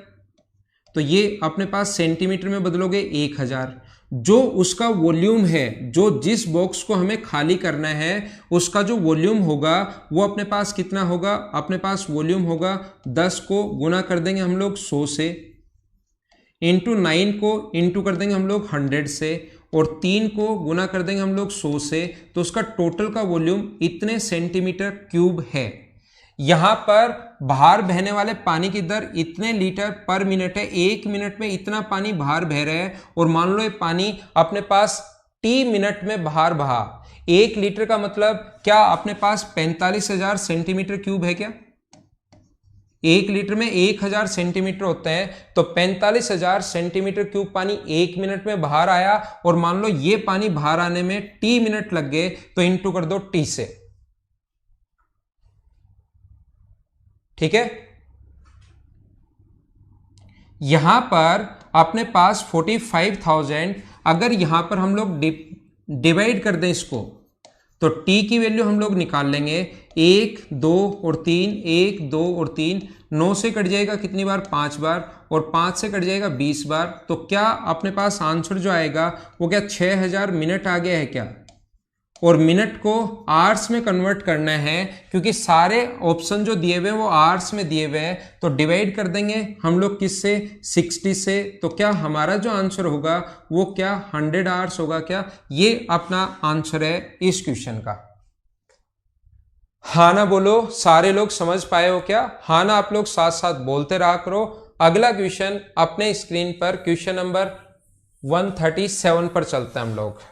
तो ये अपने पास सेंटीमीटर में बदलोगे 1000। जो उसका वॉल्यूम है, जो जिस बॉक्स को हमें खाली करना है उसका जो वॉल्यूम होगा वो अपने पास कितना होगा, अपने पास वॉल्यूम होगा 10 को गुना कर देंगे हम लोग 100 से, इंटू 9 को इंटू कर देंगे हम लोग 100 से, और 3 को गुना कर देंगे हम लोग 100 से। तो उसका टोटल का वॉल्यूम इतने सेंटीमीटर क्यूब है। यहां पर बाहर बहने वाले पानी की दर इतने लीटर पर मिनट है, 1 मिनट में इतना पानी बाहर बह रहा है। और मान लो ये पानी अपने पास t मिनट में बाहर बहा, 1 लीटर का मतलब क्या अपने पास 45,000 सेंटीमीटर क्यूब है क्या? 1 लीटर में 1000 सेंटीमीटर होते हैं, तो 45,000 सेंटीमीटर क्यूब पानी 1 मिनट में बाहर आया। और मान लो ये पानी बाहर आने में t मिनट लग गए, तो इंटू कर दो t से। ठीक है, यहां पर अपने पास 45,000 अगर यहां पर हम लोग डिवाइड कर दें इसको, तो t की वैल्यू हम लोग निकाल लेंगे 1 2 और 3, 1 2 और 3, 9 से कट जाएगा कितनी बार, 5 बार, और 5 से कट जाएगा 20 बार। तो क्या अपने पास आंसर जो आएगा वो क्या 6000 मिनट आ गया है क्या? और मिनट को आवर्स में कन्वर्ट करना है, क्योंकि सारे ऑप्शन जो दिए हुए हैं वो आवर्स में दिए हुए हैं। तो डिवाइड कर देंगे हम लोग किससे, 60 से। तो क्या हमारा जो आंसर होगा वो क्या 100 आवर्स होगा क्या? ये अपना आंसर है इस क्वेश्चन का। हाँ ना बोलो, सारे लोग समझ पाए हो क्या? हाँ ना आप लोग साथ साथ बोलते रहा करो। अगला क्वेश्चन अपने स्क्रीन पर क्वेश्चन नंबर 137 पर चलते हैं हम लोग।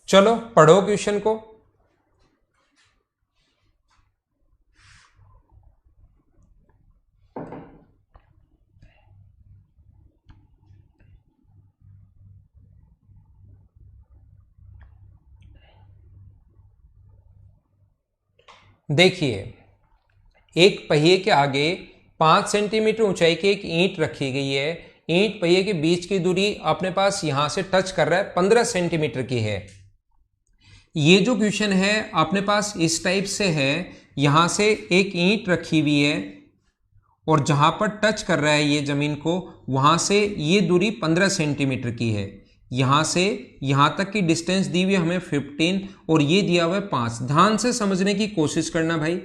चलो पढ़ो क्वेश्चन को। देखिए, एक पहिए के आगे 5 सेंटीमीटर ऊंचाई की एक ईंट रखी गई है। ईंट पहिए के बीच की दूरी अपने पास यहां से टच कर रहा है 15 सेंटीमीटर की है। ये जो क्वेश्चन है अपने पास इस टाइप से है, यहां से एक ईंट रखी हुई है और जहां पर टच कर रहा है ये जमीन को, वहां से ये दूरी 15 सेंटीमीटर की है। यहां से यहां तक की डिस्टेंस दी हुई है हमें 15 और ये दिया हुआ है 5। ध्यान से समझने की कोशिश करना भाई।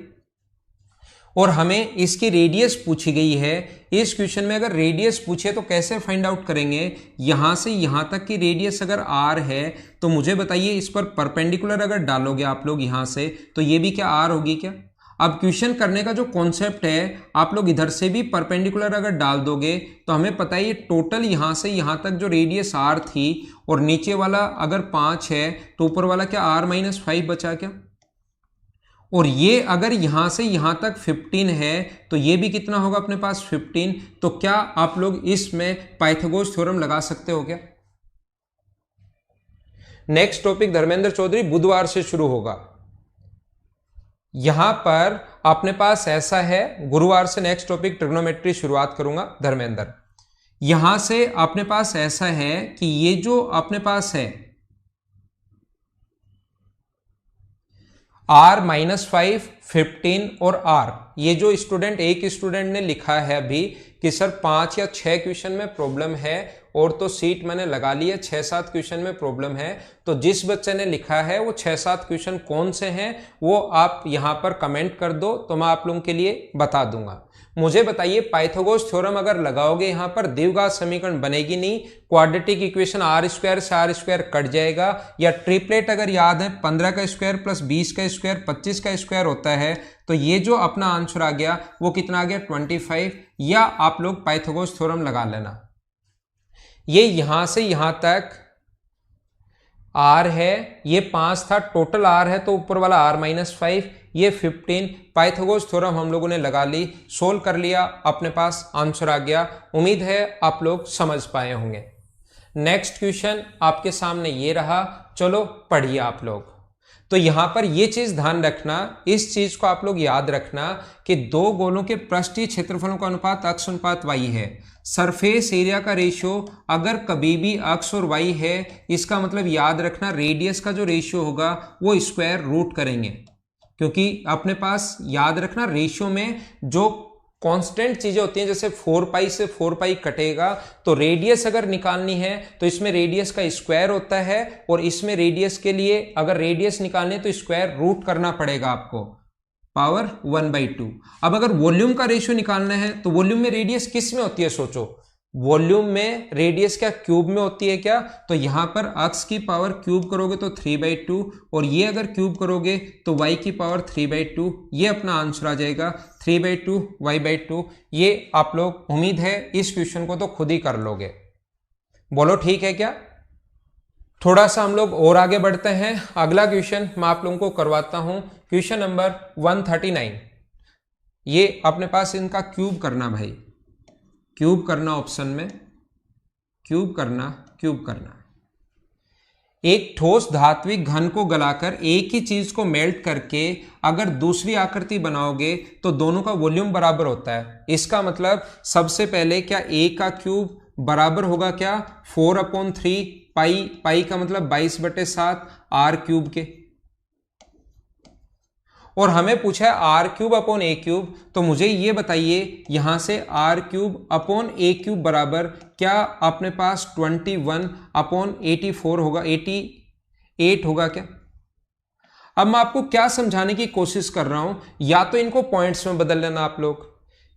और हमें इसकी रेडियस पूछी गई है। इस क्वेश्चन में अगर रेडियस पूछे तो कैसे फाइंड आउट करेंगे? यहां से यहां तक की रेडियस अगर r है तो मुझे बताइए इस पर परपेंडिकुलर अगर डालोगे आप लोग यहां से तो ये भी क्या r होगी क्या? अब क्वेश्चन करने का जो कॉन्सेप्ट है, आप लोग इधर से भी परपेंडिकुलर अगर डाल दोगे तो हमें पता है ये टोटल यहां से यहां तक जो रेडियस r थी और नीचे वाला अगर 5 है तो ऊपर वाला क्या r-5 बचा क्या? और ये अगर यहां से यहां तक 15 है तो ये भी कितना होगा अपने पास 15। तो क्या आप लोग इसमें पाइथागोरस थ्योरम लगा सकते हो क्या? नेक्स्ट टॉपिक धर्मेंद्र चौधरी बुधवार से शुरू होगा। यहां पर अपने पास ऐसा है, गुरुवार से नेक्स्ट टॉपिक ट्रिग्नोमेट्री शुरुआत करूंगा धर्मेंद्र। यहां से अपने पास ऐसा है कि ये जो अपने पास है r-5, 15 और r, ये जो स्टूडेंट एक स्टूडेंट ने लिखा है अभी कि सर 5 या 6 क्वेश्चन में प्रॉब्लम है और तो सीट मैंने लगा ली है, 6-7 क्वेश्चन में प्रॉब्लम है। तो जिस बच्चे ने लिखा है वो 6-7 क्वेश्चन कौन से हैं वो आप यहां पर कमेंट कर दो तो मैं आप लोगों के लिए बता दूंगा। मुझे बताइए पाइथागोरस थ्योरम अगर लगाओगे यहां पर द्विघात समीकरण बनेगी नहीं, क्वाड्रेटिक इक्वेशन r² से r² कट जाएगा, या ट्रिपलेट अगर याद है 15 का स्क्वायर प्लस 20 का स्क्वायर 25 का स्क्वायर होता है। तो ये जो अपना आंसर आ गया वो कितना आ गया 25। या आप लोग पाइथागोरस थ्योरम लगा लेना। ये यहां से यहां तक r है, ये 5 था, टोटल r है तो ऊपर वाला r-5, ये 15। पाइथागोरस थ्योरम हम लोगों ने लगा ली, सोल्व कर लिया, अपने पास आंसर आ गया। उम्मीद है आप लोग समझ पाए होंगे। नेक्स्ट क्वेश्चन आपके सामने ये रहा, चलो पढ़िए आप लोग। तो यहां पर ये चीज ध्यान रखना, इस चीज को आप लोग याद रखना कि दो गोलों के पृष्ठीय क्षेत्रफलों का अनुपात अक्ष अनुपात y है। सरफेस एरिया का रेशियो अगर कभी भी अक्ष और y है, इसका मतलब याद रखना रेडियस का जो रेशियो होगा वो स्क्वायर रूट करेंगे, क्योंकि अपने पास याद रखना रेशियो में जो कांस्टेंट चीजें होती हैं, जैसे 4 पाई से 4 पाई कटेगा तो रेडियस अगर निकालनी है तो इसमें रेडियस का स्क्वायर होता है और इसमें रेडियस के लिए अगर रेडियस निकालनी है तो स्क्वायर रूट करना पड़ेगा आपको, पावर 1/2। अब अगर वॉल्यूम का रेशियो निकालना है तो वॉल्यूम में रेडियस किस में होती है सोचो, वॉल्यूम में रेडियस क्या क्यूब में होती है क्या? तो यहां पर अक्ष की पावर क्यूब करोगे तो 3/2 और ये अगर क्यूब करोगे तो y की पावर 3/2। ये अपना आंसर आ जाएगा 3/2 y/2। ये आप लोग उम्मीद है इस क्वेश्चन को तो खुद ही कर लोगे। बोलो ठीक है क्या? थोड़ा सा हम लोग और आगे बढ़ते हैं। अगला क्वेश्चन मैं आप लोगों को करवाता हूं, क्वेश्चन नंबर 139। ये अपने पास इनका क्यूब करना भाई, क्यूब करना, ऑप्शन में क्यूब करना। एक ठोस धात्विक घन को गलाकर एक ही चीज को मेल्ट करके अगर दूसरी आकृति बनाओगे तो दोनों का वॉल्यूम बराबर होता है। इसका मतलब सबसे पहले क्या a का क्यूब बराबर होगा क्या 4/3 पाई, पाई का मतलब 22/7 r क्यूब के, और हमें पूछा है r3/a3। तो मुझे ये बताइए यहां से r3/a3 बराबर क्या अपने पास 21/84 होगा, 88 होगा क्या? अब मैं आपको क्या समझाने की कोशिश कर रहा हूं, या तो इनको पॉइंट्स में बदल लेना आप लोग,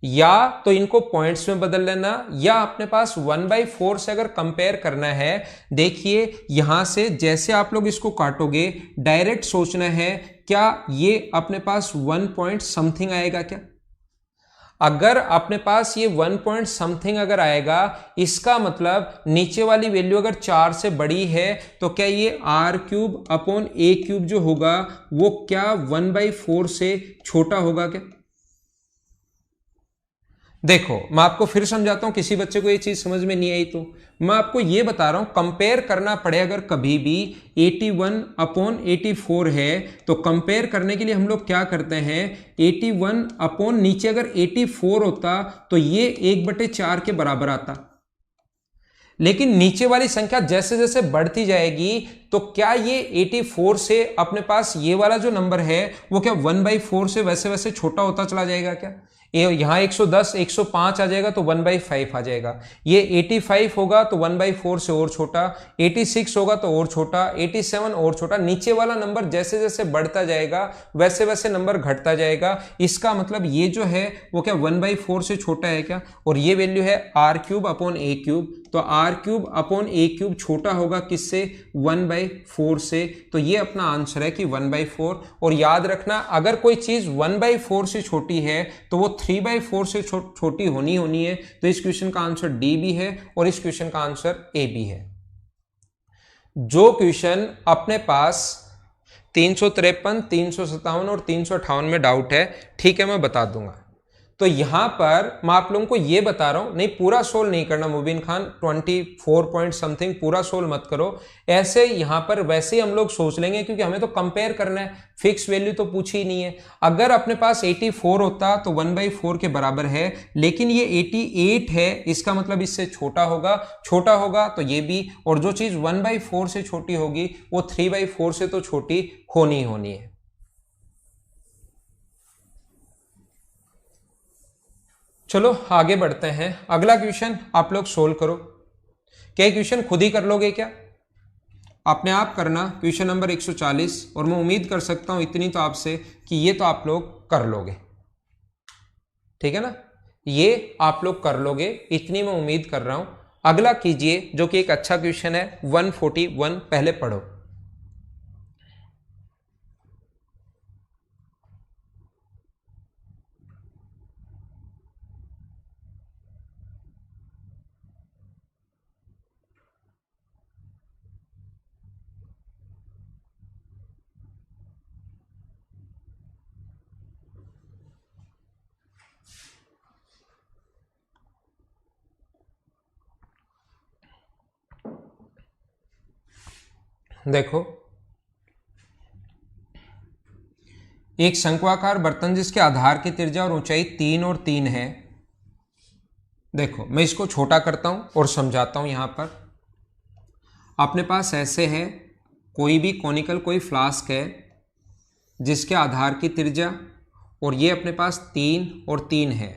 या तो इनको पॉइंट्स में बदल लेना, या अपने पास 1/4 से अगर कंपेयर करना है। देखिए यहां से जैसे आप लोग इसको काटोगे डायरेक्ट सोचना है क्या ये अपने पास 1 पॉइंट समथिंग आएगा क्या? अगर अपने पास ये 1 पॉइंट समथिंग अगर आएगा, इसका मतलब नीचे वाली वैल्यू अगर 4 से बड़ी है तो क्या ये r3/a3 जो होगा वो क्या 1/4 से छोटा होगा क्या? देखो मैं आपको फिर समझाता हूं, किसी बच्चे को ये चीज समझ में नहीं आई तो मैं आपको ये बता रहा हूं, कंपेयर करना पड़े अगर कभी भी 81/84 है तो कंपेयर करने के लिए हम लोग क्या करते हैं, 81 अपॉन नीचे अगर 84 होता तो ये 1/4 के बराबर आता, लेकिन नीचे वाली संख्या जैसे जैसे बढ़ती जाएगी तो क्या ये 84 से अपने पास ये वाला जो नंबर है वो क्या 1/4 से वैसे वैसे छोटा होता चला जाएगा क्या, ये यहां 110 105 आ जाएगा तो 1/5 आ जाएगा, ये 85 होगा तो 1/4 से और छोटा, 86 होगा तो और छोटा, 87 और छोटा, नीचे वाला नंबर जैसे जैसे बढ़ता जाएगा वैसे वैसे नंबर घटता जाएगा। इसका मतलब ये जो है वो क्या 1/4 से छोटा है क्या, और ये वैल्यू है r³/a³, तो r³/a³ छोटा होगा किससे, 1/4 से, तो ये अपना आंसर है कि 1/4। और याद रखना अगर कोई चीज 1/4 से छोटी है तो वो 3/4 से छोटी होनी है, तो इस क्वेश्चन का आंसर डी भी है और इस क्वेश्चन का आंसर ए भी है। जो क्वेश्चन अपने पास 353, 357 और 358 में डाउट है, ठीक है मैं बता दूंगा। तो यहां पर मैं आप लोगों को यह बता रहा हूं, नहीं पूरा सोल्व नहीं करना मुबीन खान, 24 पॉइंट समथिंग पूरा सोल्व मत करो, ऐसे यहां पर वैसे ही हम लोग सोच लेंगे क्योंकि हमें तो कंपेयर करना है, फिक्स वैल्यू तो पूछी ही नहीं है। अगर अपने पास 84 होता तो 1/4 के बराबर है, लेकिन ये 88 है, इसका मतलब इससे छोटा होगा तो ये भी, और जो चीज 1/4 से छोटी होगी वो 3/4 से तो छोटी होनी है। चलो आगे बढ़ते हैं, अगला क्वेश्चन आप लोग सोल्व करो। क्या क्वेश्चन खुद ही कर लोगे क्या, अपने आप करना, क्वेश्चन नंबर 140, और मैं उम्मीद कर सकता हूं इतनी तो आपसे कि ये तो आप लोग कर लोगे, ठीक है ना, ये आप लोग कर लोगे, इतनी मैं उम्मीद कर रहा हूं। अगला कीजिए जो कि एक अच्छा क्वेश्चन है, 141 पहले पढ़ो। देखो एक शंक्वाकार बर्तन जिसके आधार की त्रिज्या और ऊंचाई 3 और 3 है। देखो मैं इसको छोटा करता हूं और समझाता हूं। यहां पर अपने पास ऐसे है, कोई भी कॉनिकल कोई फ्लास्क है जिसके आधार की त्रिज्या और ये अपने पास 3 और 3 है,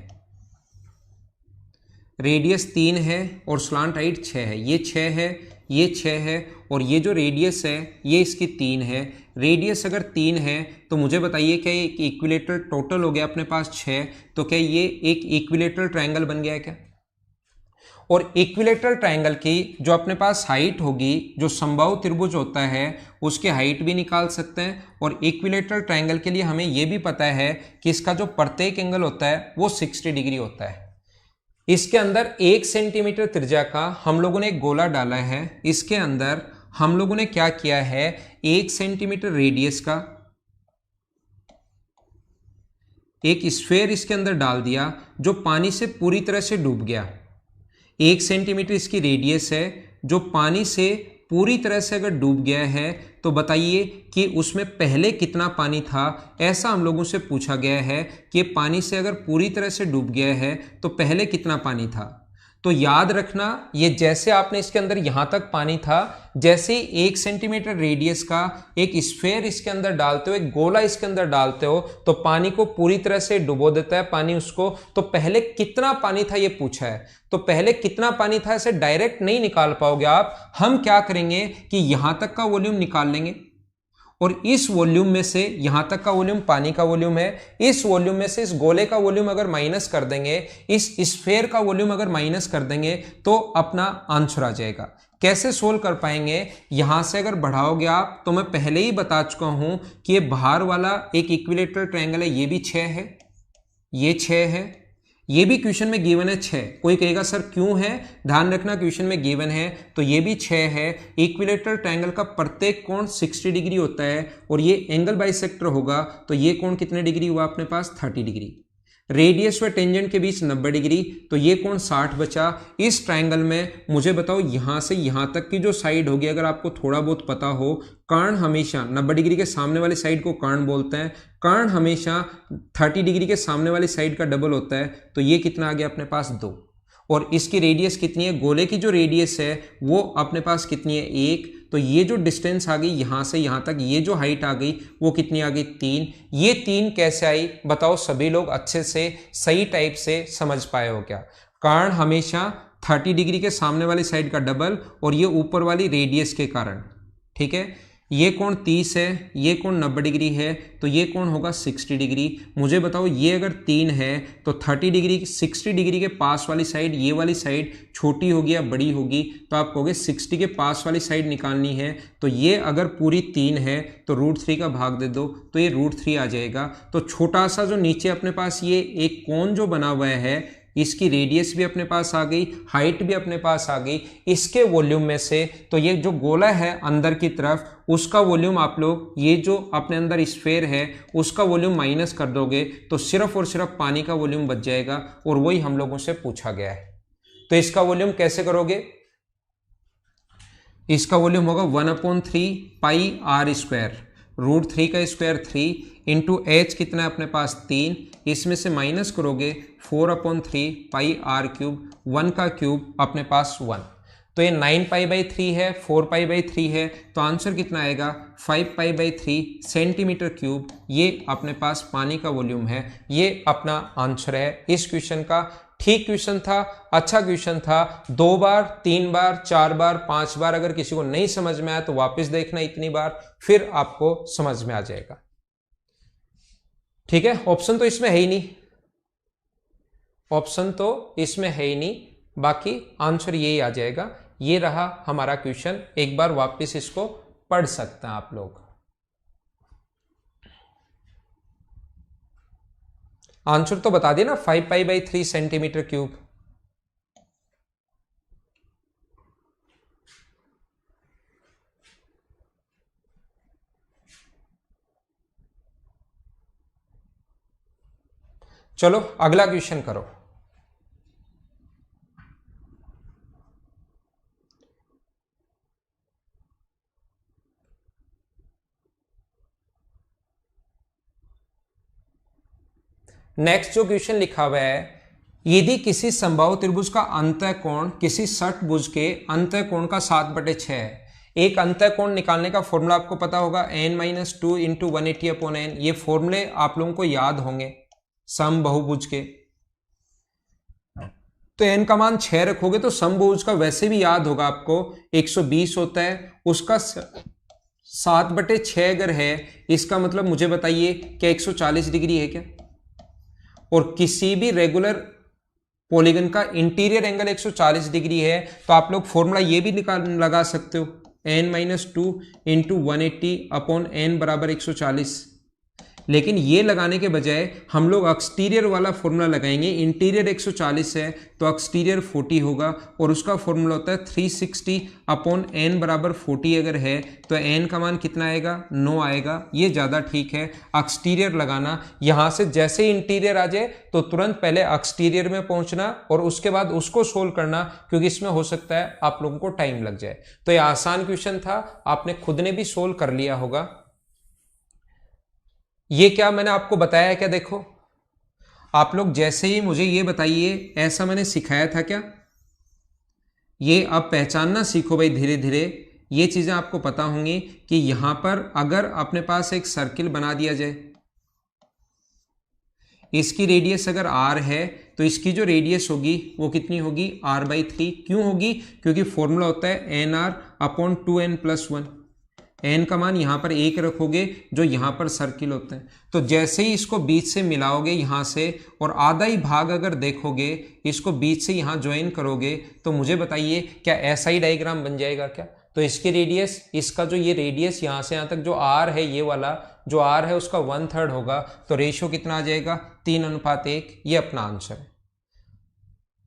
रेडियस 3 है और स्लांट हाइट 6 है, ये 6 है, ये 6 है, और ये जो रेडियस है ये इसकी 3 है। रेडियस अगर 3 है तो मुझे बताइए क्या ये एक इक्विलेटरल, टोटल हो गया अपने पास 6, तो क्या ये एक इक्विलेटरल ट्रायंगल बन गया है क्या। और इक्विलेटरल ट्रायंगल की जो अपने पास हाइट होगी, जो समबाहु त्रिभुज होता है उसकी हाइट भी निकाल सकते हैं, और इक्विलेटरल ट्रायंगल के लिए हमें यह भी पता है कि इसका जो प्रत्येक एंगल होता है वो 60 डिग्री होता है। इसके अंदर 1 सेंटीमीटर त्रिज्या का हम लोगों ने एक गोला डाला है, इसके अंदर हम लोगों ने क्या किया है, 1 सेंटीमीटर रेडियस का एक स्फीयर इसके अंदर डाल दिया जो पानी से पूरी तरह से डूब गया। 1 सेंटीमीटर इसकी रेडियस है जो पानी से पूरी तरह से अगर डूब गया है, तो बताइए कि उसमें पहले कितना पानी था। ऐसा हम लोगों से पूछा गया है कि पानी से अगर पूरी तरह से डूब गया है तो पहले कितना पानी था। तो याद रखना, ये जैसे आपने इसके अंदर यहां तक पानी था, जैसे ही 1 सेंटीमीटर रेडियस का एक स्फीयर इसके अंदर डालते हो, एक गोला इसके अंदर डालते हो, तो पानी को पूरी तरह से डुबो देता है पानी उसको। तो पहले कितना पानी था ये पूछा है, तो पहले कितना पानी था ऐसे डायरेक्ट नहीं निकाल पाओगे आप। हम क्या करेंगे कि यहां तक का वॉल्यूम निकाल लेंगे, और इस वॉल्यूम में से यहां तक का वॉल्यूम पानी का वॉल्यूम है, इस वॉल्यूम में से इस गोले का वॉल्यूम अगर माइनस कर देंगे, इस स्फीयर का वॉल्यूम अगर माइनस कर देंगे, तो अपना आंसर आ जाएगा। कैसे सोल्व कर पाएंगे, यहां से अगर बढ़ाओगे आप, तो मैं पहले ही बता चुका हूं कि ये बाहर वाला एक इक्विलेटरल ट्रायंगल है, ये भी 6 है, ये 6 है, ये भी क्वेश्चन में गिवन है 6। कोई कहेगा सर क्यों है, ध्यान रखना क्वेश्चन में गिवन है तो ये भी 6 है। इक्विलेटरल ट्रायंगल का प्रत्येक कोण 60 डिग्री होता है, और ये एंगल बाइसेक्टर होगा तो ये कोण कितने डिग्री हुआ अपने पास, 30 डिग्री। रेडियस व टेंजेंट के बीच 90 डिग्री, तो ये कोण 60 बचा। इस ट्रायंगल में मुझे बताओ यहां से यहां तक की जो साइड होगी, अगर आपको थोड़ा बहुत पता हो, कर्ण हमेशा 90 डिग्री के सामने वाली साइड को कर्ण बोलते हैं, कर्ण हमेशा 30 डिग्री के सामने वाली साइड का डबल होता है, तो ये कितना आ गया अपने पास 2। और इसकी रेडियस कितनी है, गोले की जो रेडियस है वो अपने पास कितनी है 1, तो ये जो डिस्टेंस आ गई यहां से यहां तक, ये जो हाइट आ गई वो कितनी आ गई 3। ये 3 कैसे आई बताओ, सभी लोग अच्छे से सही टाइप से समझ पाए हो क्या? कर्ण हमेशा 30 डिग्री के सामने वाली साइड का डबल, और ये ऊपर वाली रेडियस के कारण, ठीक है। ये कोण 30 है, ये कोण 90 डिग्री है, तो ये कोण होगा 60 डिग्री। मुझे बताओ ये अगर 3 है तो 30 डिग्री 60 डिग्री के पास वाली साइड, ये वाली साइड छोटी होगी या बड़ी होगी, तो आप कहोगे 60 के पास वाली साइड निकालनी है, तो ये अगर पूरी 3 है तो √3 का भाग दे दो, तो ये √3 आ जाएगा। तो छोटा सा जो नीचे अपने पास ये एक कोण जो बना हुआ है, इसकी रेडियस भी अपने पास आ गई, हाइट भी अपने पास आ गई। इसके वॉल्यूम में से तो ये जो गोला है अंदर की तरफ, उसका वॉल्यूम आप लोग, ये जो अपने अंदर स्फेयर है उसका वॉल्यूम माइनस कर दोगे तो सिर्फ और सिर्फ पानी का वॉल्यूम बच जाएगा, और वही हम लोगों से पूछा गया है। तो इसका वॉल्यूम कैसे करोगे? इसका वॉल्यूम होगा 1/3 पाई r स्क्वायर, √3 का स्क्वायर 3 इंटू एच कितना है अपने पास 3, इसमें से माइनस करोगे 4/3 पाई r क्यूब, 1 का क्यूब अपने पास 1, तो ये 9π/3 है, 4π/3 है, तो आंसर कितना आएगा 5π/3 सेंटीमीटर क्यूब। ये अपने पास पानी का वॉल्यूम है, ये अपना आंसर है इस क्वेश्चन का। ठीक क्वेश्चन था, अच्छा क्वेश्चन था। 2 बार, 3 बार, 4 बार, 5 बार अगर किसी को नहीं समझ में आया तो वापस देखना इतनी बार, फिर आपको समझ में आ जाएगा। ठीक है, ऑप्शन तो इसमें है ही नहीं, ऑप्शन तो इसमें है ही नहीं, बाकी आंसर यही आ जाएगा। ये रहा हमारा क्वेश्चन, एक बार वापस इसको पढ़ सकते हैं आप लोग। आंसर तो बता दिया ना, 5π/3 सेंटीमीटर क्यूब। चलो अगला क्वेश्चन करो। नेक्स्ट जो क्वेश्चन लिखा हुआ है, यदि किसी समबाहु त्रिभुज का अंतःकोण किसी षटभुज के अंतःकोण का 7/6 है। एक अंतःकोण निकालने का फॉर्मूला आपको पता होगा, n-2 इंटू 180/n। ये फॉर्मूले आप लोगों को याद होंगे समबाहुभुज के। तो n का मान 6 रखोगे तो समबाहुभुज का वैसे भी याद होगा आपको, 120 होता है, उसका 7/6 अगर है, इसका मतलब मुझे बताइए क्या 140 डिग्री है क्या? और किसी भी रेगुलर पॉलीगन का इंटीरियर एंगल 140 डिग्री है, तो आप लोग फॉर्मूला ये भी लगा सकते हो, n-2 इंटू 180/n बराबर 140। लेकिन ये लगाने के बजाय हम लोग एक्सटीरियर वाला फॉर्मूला लगाएंगे। इंटीरियर 140 है तो एक्सटीरियर 40 होगा, और उसका फॉर्मूला होता है 360/n बराबर 40 अगर है तो n का मान कितना आएगा 9 आएगा। ये ज़्यादा ठीक है एक्सटीरियर लगाना। यहाँ से जैसे ही इंटीरियर आ जाए तो तुरंत पहले एक्सटीरियर में पहुँचना और उसके बाद उसको सोल्व करना, क्योंकि इसमें हो सकता है आप लोगों को टाइम लग जाए। तो ये आसान क्वेश्चन था, आपने खुद ने भी सोल्व कर लिया होगा। ये क्या मैंने आपको बताया है क्या? देखो आप लोग जैसे ही मुझे ये बताइए, ऐसा मैंने सिखाया था क्या? ये आप पहचानना सीखो भाई धीरे धीरे। ये चीजें आपको पता होंगी कि यहां पर अगर अपने पास एक सर्किल बना दिया जाए, इसकी रेडियस अगर r है तो इसकी जो रेडियस होगी वो कितनी होगी r/3। क्यों होगी? क्योंकि फॉर्मूला होता है nr/2n+1। n का मान यहां पर 1 रखोगे जो यहां पर सर्किल होते हैं, तो जैसे ही इसको बीच से मिलाओगे यहां से और आधा ही भाग अगर देखोगे, इसको बीच से यहां ज्वाइन करोगे, तो मुझे बताइए क्या ऐसा ही डायग्राम बन जाएगा क्या? तो इसकी रेडियस, इसका जो ये रेडियस यहां से यहां तक जो r है, ये वाला जो r है उसका 1/3 होगा, तो रेशियो कितना आ जाएगा 3:1। ये अपना आंसर है।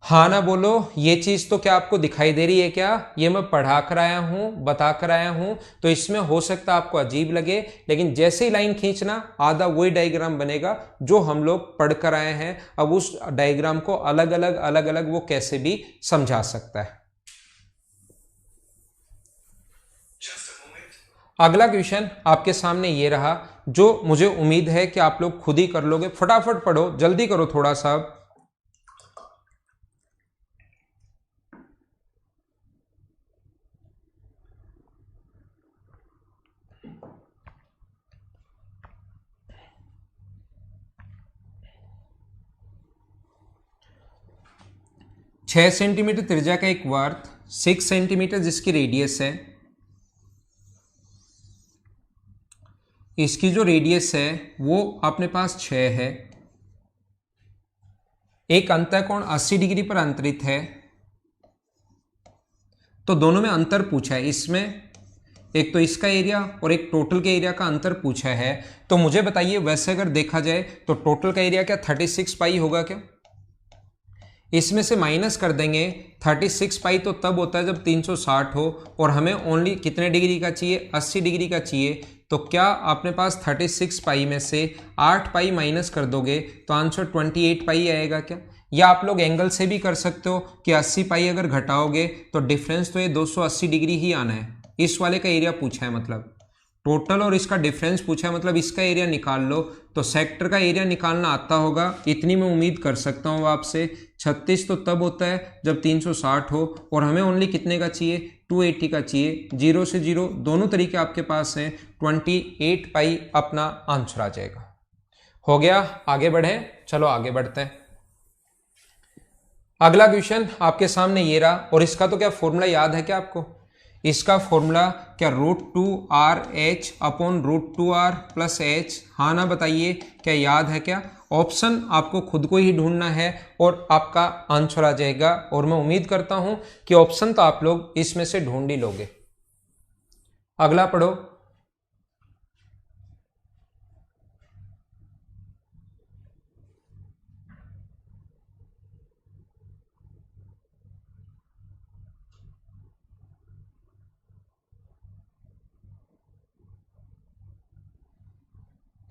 हाँ ना बोलो, ये चीज तो क्या आपको दिखाई दे रही है क्या? ये मैं पढ़ा कर आया हूं, बता कर आया हूं, तो इसमें हो सकता है आपको अजीब लगे, लेकिन जैसे ही लाइन खींचना आधा वही डायग्राम बनेगा जो हम लोग पढ़ कर आए हैं। अब उस डायग्राम को अलग अलग वो कैसे भी समझा सकता है। अगला क्वेश्चन आपके सामने ये रहा, जो मुझे उम्मीद है कि आप लोग खुद ही कर लोगे। फटाफट पढ़ो, जल्दी करो थोड़ा सा। 6 सेंटीमीटर त्रिज्या का एक वर्त, 6 सेंटीमीटर जिसकी रेडियस है, इसकी जो रेडियस है वो अपने पास 6 है। एक अंतःकोण 80 डिग्री पर अंतरित है। तो दोनों में अंतर पूछा है, इसमें एक तो इसका एरिया और एक टोटल के एरिया का अंतर पूछा है। तो मुझे बताइए, वैसे अगर देखा जाए तो टोटल का एरिया क्या 36 पाई होगा क्या? इसमें से माइनस कर देंगे। 36 पाई तो तब होता है जब 360 हो, और हमें ओनली कितने डिग्री का चाहिए? 80 डिग्री का चाहिए। तो क्या अपने पास 36 पाई में से 8 पाई माइनस कर दोगे तो आंसर 28 पाई आएगा क्या? या आप लोग एंगल से भी कर सकते हो कि 80 पाई अगर घटाओगे तो डिफरेंस तो ये 280 डिग्री ही आना है। इस वाले का एरिया पूछा है, मतलब टोटल और इसका डिफरेंस पूछा है, मतलब इसका एरिया निकाल लो। तो सेक्टर का एरिया निकालना आता होगा, इतनी मैं उम्मीद कर सकता हूँ आपसे। 36 तो तब होता है जब 360 हो, और हमें ओनली कितने का चाहिए? 280 का चाहिए। 0 से 0 दोनों तरीके आपके पास हैं। 28 पाई अपना आंसर आ जाएगा। हो गया, आगे बढ़े, चलो आगे बढ़ते हैं। अगला क्वेश्चन आपके सामने ये रहा, और इसका तो क्या फॉर्मूला याद है क्या आपको? इसका फॉर्मूला क्या √2RH upon √2R plus H? हाँ ना बताइए, क्या याद है क्या? ऑप्शन आपको खुद को ही ढूंढना है और आपका आंसर आ जाएगा, और मैं उम्मीद करता हूं कि ऑप्शन तो आप लोग इसमें से ढूंढ ही लोगे। अगला पढ़ो।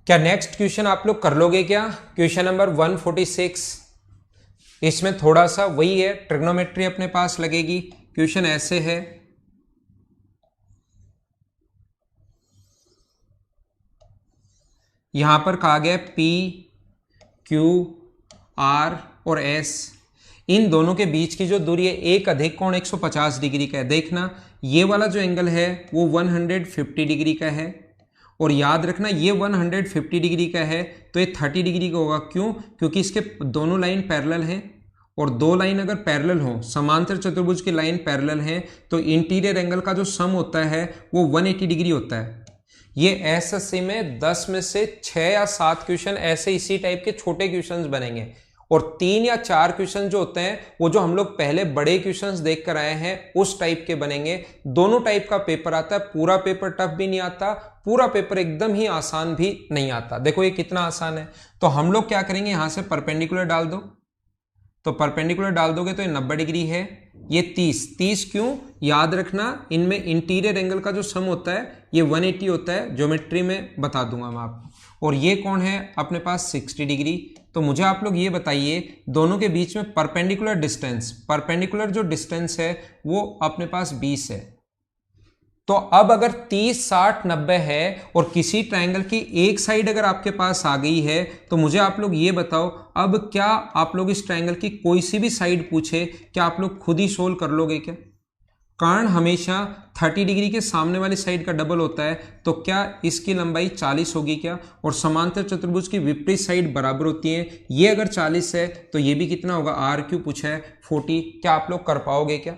क्या नेक्स्ट क्वेश्चन आप लोग कर लोगे क्या? Question number 146। इसमें थोड़ा सा वही है, ट्रिग्नोमेट्री अपने पास लगेगी। क्वेश्चन ऐसे है, यहां पर कहा गया P, Q, R और S, इन दोनों के बीच की जो दूरी है, एक अधिक कोण 150 डिग्री का है। देखना, ये वाला जो एंगल है वो 150 डिग्री का है, और याद रखना ये 150 डिग्री का है तो ये 30 डिग्री का होगा। क्यों? क्योंकि इसके दोनों लाइन पैरेलल हैं, और दो लाइन अगर पैरेलल हो, समांतर चतुर्भुज की लाइन पैरेलल है, तो इंटीरियर एंगल का जो सम होता है वो 180 डिग्री होता है। ये एसएससी में 10 में से 6 या 7 क्वेश्चन ऐसे इसी टाइप के छोटे क्वेश्चंस बनेंगे, और 3 या 4 क्वेश्चन जो होते हैं वो जो हम लोग पहले बड़े क्वेश्चंस देख कर आए हैं उस टाइप के बनेंगे। दोनों टाइप का पेपर आता है, पूरा पेपर टफ भी नहीं आता, पूरा पेपर एकदम ही आसान भी नहीं आता। देखो ये कितना आसान है। तो हम लोग क्या करेंगे, यहां से परपेंडिकुलर डाल दो, तो परपेंडिकुलर डाल दोगे तो ये 90 डिग्री है, ये 30 क्यों? याद रखना, इनमें इंटीरियर एंगल का जो सम होता है ये 180 होता है, ज्योमेट्री में बता दूंगा मैं आपको। और ये कौन है अपने पास? 60 डिग्री। तो मुझे आप लोग ये बताइए, दोनों के बीच में परपेंडिकुलर डिस्टेंस, परपेंडिकुलर जो डिस्टेंस है वो अपने पास 20 है। तो अब अगर 30, 60, 90 है और किसी ट्रायंगल की एक साइड अगर आपके पास आ गई है, तो मुझे आप लोग ये बताओ, अब क्या आप लोग इस ट्रायंगल की कोई सी भी साइड पूछे, क्या आप लोग खुद ही सोल्व कर लोगे क्या? कर्ण हमेशा 30 डिग्री के सामने वाली साइड का डबल होता है, तो क्या इसकी लंबाई 40 होगी क्या? और समांतर चतुर्भुज की विपरीत साइड बराबर होती है, ये अगर 40 है तो ये भी कितना होगा? आर क्यों पूछा है? 40। क्या आप लोग कर पाओगे क्या?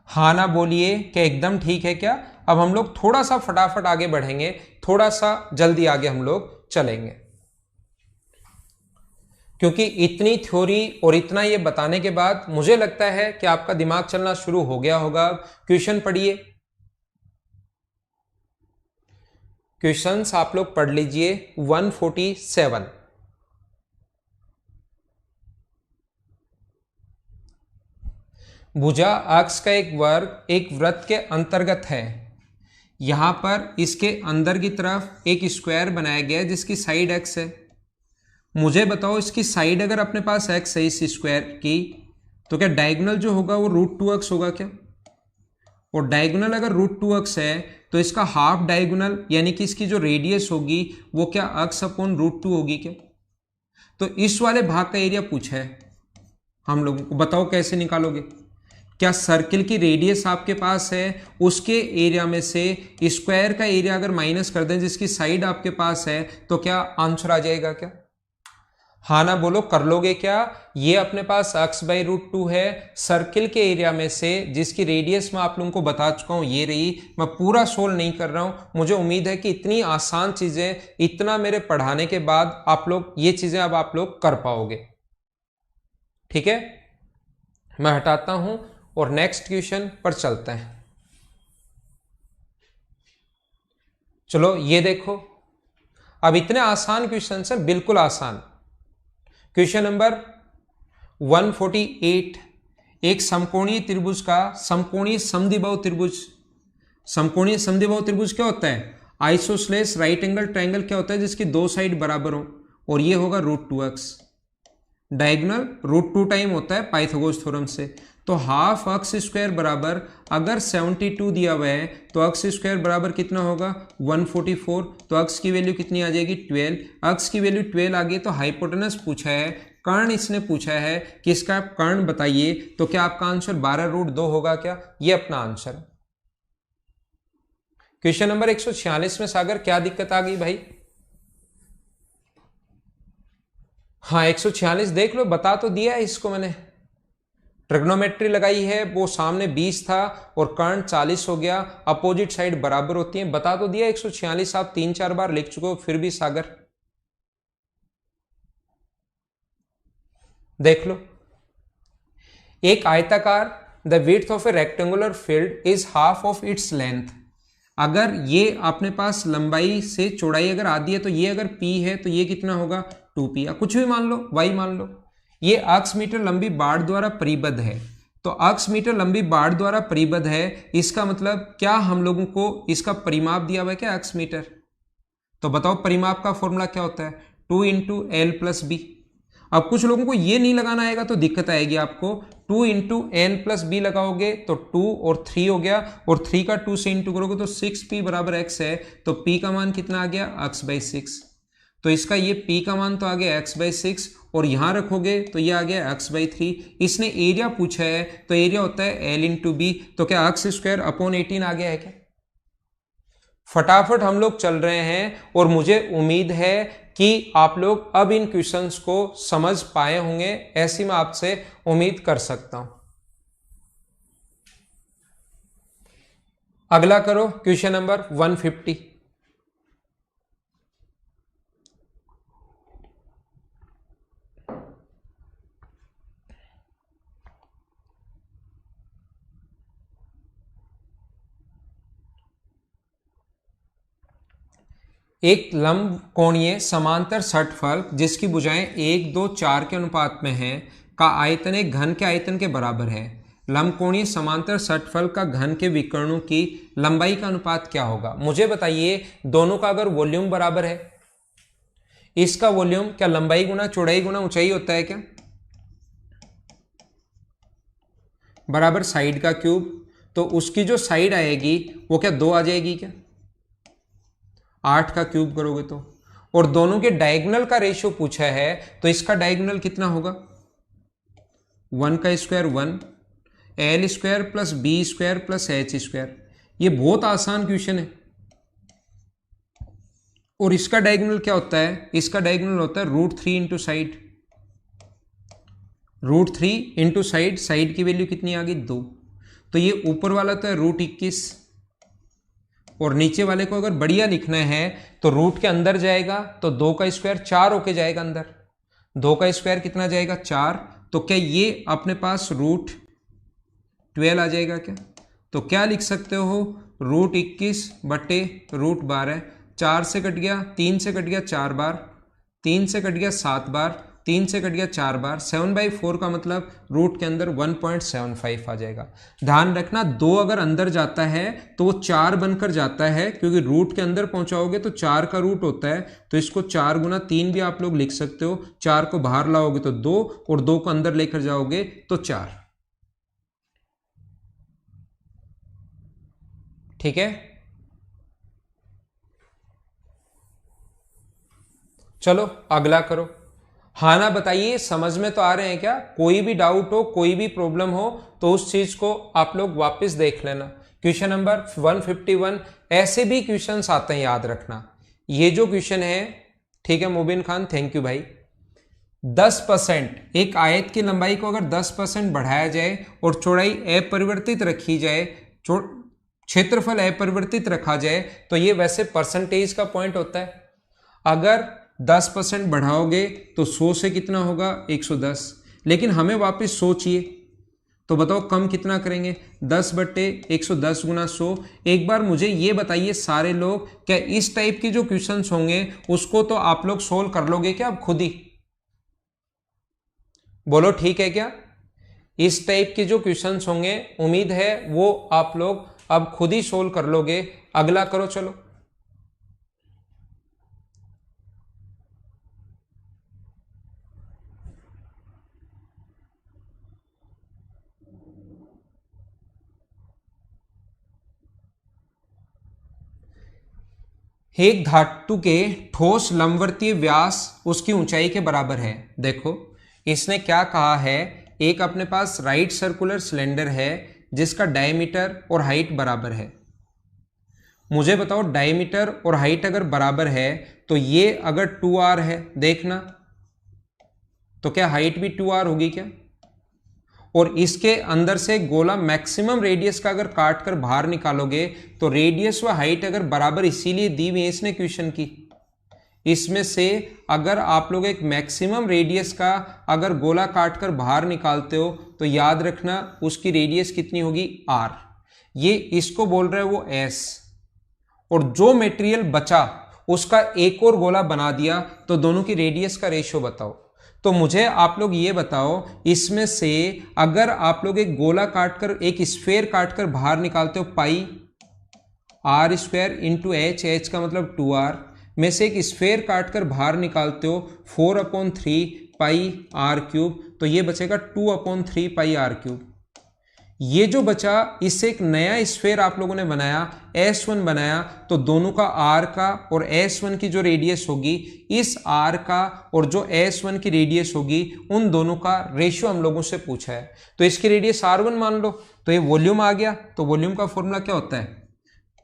हाँ ना बोलिए, क्या एकदम ठीक है क्या? अब हम लोग थोड़ा सा फटाफट आगे बढ़ेंगे, थोड़ा सा जल्दी आगे हम लोग चलेंगे, क्योंकि इतनी थ्योरी और इतना ये बताने के बाद मुझे लगता है कि आपका दिमाग चलना शुरू हो गया होगा। क्वेश्चन पढ़िए, क्वेश्चंस आप लोग पढ़ लीजिए। 147 भुजा अक्ष का एक वर्ग एक वृत्त के अंतर्गत है। यहां पर इसके अंदर की तरफ एक स्क्वायर बनाया गया है जिसकी साइड एक्स है। मुझे बताओ इसकी साइड अगर अपने पास एक्स है इस स्क्वायर की, तो क्या डायगोनल जो होगा वो √2x होगा क्या? और डायगोनल अगर √2x है तो इसका हाफ डायगोनल यानी कि इसकी जो रेडियस होगी वो क्या x अपॉन √2 होगी क्या? तो इस वाले भाग का एरिया पूछा है हम लोगों को, बताओ कैसे निकालोगे? क्या सर्किल की रेडियस आपके पास है, उसके एरिया में से स्क्वायर का एरिया अगर माइनस कर दें जिसकी साइड आपके पास है, तो क्या आंसर आ जाएगा क्या? हाँ ना बोलो, कर लोगे क्या? ये अपने पास x/√2 है, सर्किल के एरिया में से जिसकी रेडियस मैं आप लोगों को बता चुका हूं ये रही। मैं पूरा सोल्व नहीं कर रहा हूं, मुझे उम्मीद है कि इतनी आसान चीजें इतना मेरे पढ़ाने के बाद आप लोग ये चीजें अब आप लोग कर पाओगे। ठीक है, मैं हटाता हूं और नेक्स्ट क्वेश्चन पर चलते हैं। चलो ये देखो, अब इतने आसान क्वेश्चन है, बिल्कुल आसान। क्वेश्चन नंबर 148, एक समकोणीय त्रिभुज का समकोणीय समद्विबाहु त्रिभुज। समकोणीय समद्विबाहु त्रिभुज क्या होता है? आइसोसेलेस राइट एंगल ट्रायंगल क्या होता है जिसकी दो साइड बराबर हो, और ये होगा √2x। डायगोनल √2 टाइम होता है पाइथागोरस थ्योरम से। तो हाफ एक्स स्क्वायर बराबर, अगर 72 दिया हुआ है तो एक्स स्क्वायर बराबर कितना होगा? 144। तो एक्स की वैल्यू कितनी आ जाएगी? 12। एक्स की वैल्यू 12 आ गई तो हाइपोटेनस पूछा है, कर्ण इसने पूछा है कि इसका आप कर्ण बताइए, तो क्या आपका आंसर 12√2 होगा क्या? ये अपना आंसर है। क्वेश्चन नंबर 146 में सागर क्या दिक्कत आ गई भाई? हाँ 146 देख लो, बता तो दिया है इसको मैंने। ट्रिग्नोमेट्री लगाई है, वो सामने 20 था और कर्ण 40 हो गया, अपोजिट साइड बराबर होती है, बता तो दिया। 146 आप 3-4 बार लिख चुके हो, फिर भी सागर देख लो। एक आयताकार, the width of A rectangular field is half of its length. अगर ये अपने पास लंबाई से चौड़ाई अगर आधी है तो ये अगर p है तो ये कितना होगा? 2p, या कुछ भी मान लो, y मान लो। ये x मीटर लंबी बाड़ द्वारा परिबद्ध है, तो x मीटर लंबी बाड़ द्वारा परिबद्ध है, इसका मतलब क्या हम लोगों को इसका परिमाप दिया हुआ है क्या? x metre. तो बताओ परिमाप का फॉर्मूला क्या होता है? 2 × L + B। अब कुछ लोगों को ये नहीं लगाना आएगा तो दिक्कत आएगी आपको। 2 × N + B लगाओगे तो 2 और 3 हो गया, और 3 का 2 से इंटू करोगे तो 6p = x है, तो p का मान कितना आ गया? x/6। तो इसका ये p का मान तो आ गया x/6, और यहां रखोगे तो ये आ गया x/3। इसने एरिया पूछा है तो एरिया होता है L × B, तो क्या x²/18 आ गया है क्या? फटाफट हम लोग चल रहे हैं, और मुझे उम्मीद है कि आप लोग अब इन क्वेश्चंस को समझ पाए होंगे, ऐसी मैं आपसे उम्मीद कर सकता हूं। अगला करो, क्वेश्चन नंबर 150। एक लंब कोणीय समांतर षटफल जिसकी भुजाएं 1, 2, 4 के अनुपात में हैं का आयतन एक घन के आयतन के बराबर है। लंब कोणीय समांतर षटफल का घन के विकर्णों की लंबाई का अनुपात क्या होगा? मुझे बताइए, दोनों का अगर वॉल्यूम बराबर है, इसका वॉल्यूम क्या लंबाई गुना चौड़ाई गुना ऊंचाई होता है क्या? बराबर साइड का क्यूब, तो उसकी जो साइड आएगी वो क्या 2 आ जाएगी क्या? 8 का क्यूब करोगे तो। और दोनों के डायगोनल का रेशियो पूछा है, तो इसका डायगोनल कितना होगा? 1 का स्क्वायर 1, L² + B² + H²। ये बहुत आसान क्वेश्चन है। और इसका डायगोनल क्या होता है? इसका डायगोनल होता है √3 × साइड। √3 × साइड, साइड की वैल्यू कितनी आ गई? 2। तो ये ऊपर वाला तो है √21, और नीचे वाले को अगर बढ़िया लिखना है तो रूट के अंदर जाएगा तो 2 का स्क्वायर 4 होके जाएगा अंदर। 2 का स्क्वायर कितना जाएगा? 4। तो क्या ये अपने पास √12 आ जाएगा क्या? तो क्या लिख सकते हो? √21/√12। 4 से कट गया, 3 से कट गया 4 बार, 3 से कट गया 7 बार, 3 से कट गया 4 बार, 7/4 का मतलब रूट के अंदर 1.75 आ जाएगा। ध्यान रखना 2 अगर अंदर जाता है तो वो 4 बनकर जाता है, क्योंकि रूट के अंदर पहुंचाओगे तो 4 का रूट होता है, तो इसको 4 गुना 3 भी आप लोग लिख सकते हो। 4 को बाहर लाओगे तो 2 और 2 को अंदर लेकर जाओगे तो 4। ठीक है, चलो अगला करो। हाँ ना बताइए, समझ में तो आ रहे हैं क्या? कोई भी डाउट हो, कोई भी प्रॉब्लम हो तो उस चीज को आप लोग वापस देख लेना। क्वेश्चन नंबर 151, ऐसे भी क्वेश्चंस आते हैं, याद रखना। ये जो क्वेश्चन है, ठीक है मुबीन खान, थैंक यू भाई। 10%, एक आयत की लंबाई को अगर 10% बढ़ाया जाए और चौड़ाई अपरिवर्तित रखी जाए, क्षेत्रफल अपरिवर्तित रखा जाए, तो ये वैसे परसेंटेज का पॉइंट होता है। अगर 10% बढ़ाओगे तो 100 से कितना होगा? 110। लेकिन हमें वापस 100 चाहिए, तो बताओ कम कितना करेंगे? 10/110 गुना 100। एक बार मुझे ये बताइए सारे लोग, क्या इस टाइप के जो क्वेश्चंस होंगे उसको तो आप लोग सोल्व कर लोगे क्या अब खुद ही? बोलो ठीक है क्या? इस टाइप के जो क्वेश्चंस होंगे उम्मीद है वो आप लोग अब खुद ही सोल्व कर लोगे। अगला करो चलो। एक धातु के ठोस लंबवर्तीय व्यास उसकी ऊंचाई के बराबर है। देखो इसने क्या कहा है, एक अपने पास राइट सर्कुलर सिलेंडर है जिसका डायमीटर और हाइट बराबर है। मुझे बताओ डायमीटर और हाइट अगर बराबर है तो ये अगर 2r है, देखना तो क्या हाइट भी 2r होगी क्या? और इसके अंदर से गोला मैक्सिमम रेडियस का अगर काट कर बाहर निकालोगे तो रेडियस व हाइट अगर बराबर इसीलिए दी हुई है इसने क्वेश्चन की, इसमें से अगर आप लोग एक मैक्सिमम रेडियस का अगर गोला काट कर बाहर निकालते हो तो याद रखना उसकी रेडियस कितनी होगी? r। ये इसको बोल रहा है वो s, और जो मटेरियल बचा उसका एक और गोला बना दिया, तो दोनों की रेडियस का रेशियो बताओ। तो मुझे आप लोग ये बताओ, इसमें से अगर आप लोग एक गोला काटकर, एक स्फेयर काटकर बाहर निकालते हो पाई r² इंटू h का मतलब 2r, में से एक स्फेयर काटकर बाहर निकालते हो 4/3 पाई r³, तो ये बचेगा 2/3 पाई r³। ये जो बचा, इससे एक नया स्फेयर आप लोगों ने बनाया, S1 बनाया, तो दोनों का r का और S1 की जो रेडियस होगी, इस r का और जो S1 की रेडियस होगी, उन दोनों का रेशियो हम लोगों से पूछा है। तो इसकी रेडियस r1 मान लो, तो ये वॉल्यूम आ गया। तो वॉल्यूम का फॉर्मूला क्या होता है?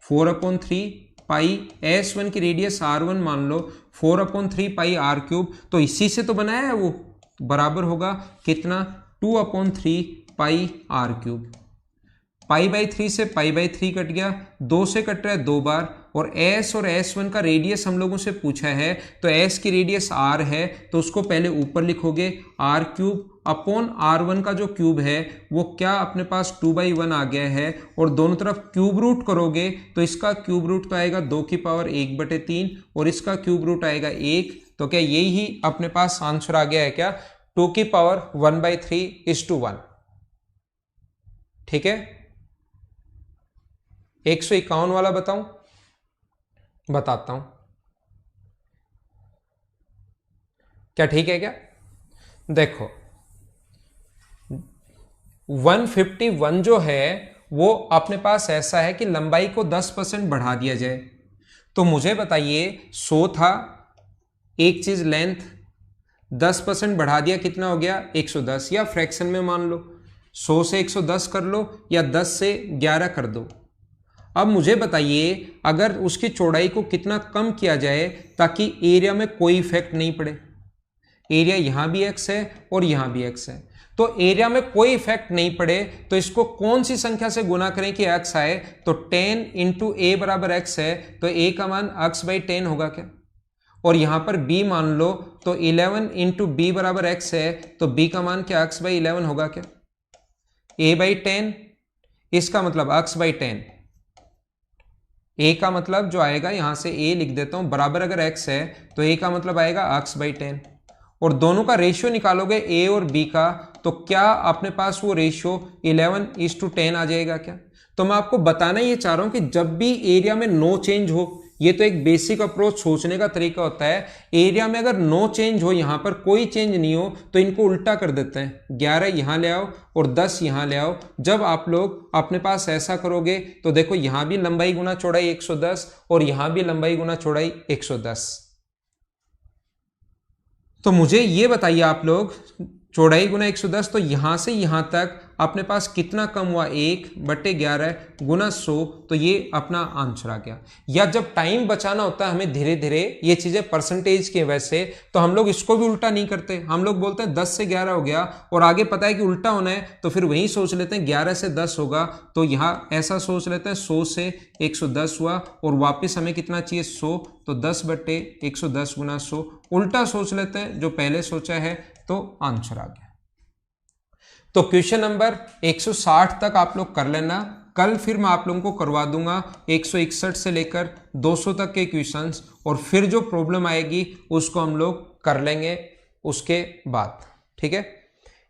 4/3 पाई, S1 की रेडियस r1 मान लो, 4/3 पाई r³, तो इसी से तो बनाया है वो, बराबर होगा कितना? 2/3 पाई r³। पाई/3 से पाई/3 कट गया, 2 से कट रहा है 2 बार, और s और s1 का रेडियस हम लोगों से पूछा है, तो s की रेडियस r है, तो उसको पहले ऊपर लिखोगे r³ अपॉन r1 का जो क्यूब है वो क्या अपने पास 2/1 आ गया है, और दोनों तरफ क्यूब रूट करोगे तो इसका क्यूब रूट तो आएगा 2 की पावर 1/3 और इसका क्यूब रूट आएगा 1। तो क्या यही अपने पास आंसर आ गया है क्या? 2 की पावर 1/3:1। ठीक है, 151 वाला बताऊं? बताता हूं, क्या ठीक है क्या? देखो 151 जो है वो अपने पास ऐसा है कि लंबाई को 10% बढ़ा दिया जाए। तो मुझे बताइए 100 था, एक चीज लेंथ 10% बढ़ा दिया, कितना हो गया? 110, या फ्रैक्शन में मान लो 100 से 110 कर लो या 10 से 11 कर दो। अब मुझे बताइए अगर उसकी चौड़ाई को कितना कम किया जाए ताकि एरिया में कोई इफेक्ट नहीं पड़े। एरिया यहां भी x है और यहां भी x है, तो एरिया में कोई इफेक्ट नहीं पड़े तो इसको कौन सी संख्या से गुना करें कि x आए? तो 10 इंटू a बराबर x है, तो a का मान x/10 होगा क्या? और यहां पर b मान लो तो 11 इंटू b बराबर x है, तो b का मान क्या? x/11 होगा क्या? a/10, इसका मतलब x/10, a का मतलब जो आएगा, यहां से a लिख देता हूं, बराबर अगर x है तो a का मतलब आएगा x/10, और दोनों का रेशियो निकालोगे ए और बी का, तो क्या अपने पास वो रेशियो 11:10 आ जाएगा क्या? तो मैं आपको बताना ये चाह रहा हूं कि जब भी एरिया में नो चेंज हो, ये तो एक बेसिक अप्रोच सोचने का तरीका होता है, एरिया में अगर नो चेंज हो, यहां पर कोई चेंज नहीं हो, तो इनको उल्टा कर देते हैं, 11 यहां ले आओ और 10 यहां ले आओ। जब आप लोग अपने पास ऐसा करोगे तो देखो यहां भी लंबाई गुना चौड़ाई 110 और यहां भी लंबाई गुना चौड़ाई 110। तो मुझे ये बताइए आप लोग, चौड़ाई गुना 110, तो यहां से यहां तक अपने पास कितना कम हुआ? 1/11 गुना 100, तो ये अपना आंसर आ गया। या जब टाइम बचाना होता है हमें धीरे धीरे ये चीजें परसेंटेज की वजह से, तो हम लोग इसको भी उल्टा नहीं करते, हम लोग बोलते हैं 10 से 11 हो गया और आगे पता है कि उल्टा होना है, तो फिर वही सोच लेते हैं 11 से 10 होगा, तो यहां ऐसा सोच लेते हैं 100 से 110 हुआ और वापिस हमें कितना चाहिए? 100, तो 10/110 गुना 100, उल्टा सोच लेते हैं जो पहले सोचा है, तो आंसर आ गया। तो क्वेश्चन नंबर 160 तक आप लोग कर लेना, कल फिर मैं आप लोगों को करवा दूंगा 161 से लेकर 200 तक के क्वेश्चंस, और फिर जो प्रॉब्लम आएगी उसको हम लोग कर लेंगे उसके बाद, ठीक है।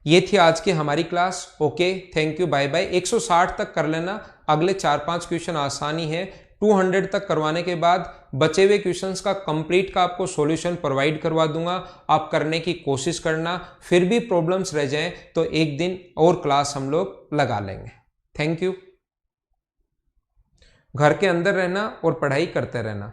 ये थी आज की हमारी class. Okay, thank you, bye bye. 160 तक कर लेना, अगले 4-5 क्वेश्चन आसानी है। 200 तक करवाने के बाद बचे हुए क्वेश्चंस का कंप्लीट का आपको सॉल्यूशन प्रोवाइड करवा दूंगा, आप करने की कोशिश करना। फिर भी प्रॉब्लम्स रह जाएं तो एक दिन और क्लास हम लोग लगा लेंगे। Thank you. घर के अंदर रहना और पढ़ाई करते रहना।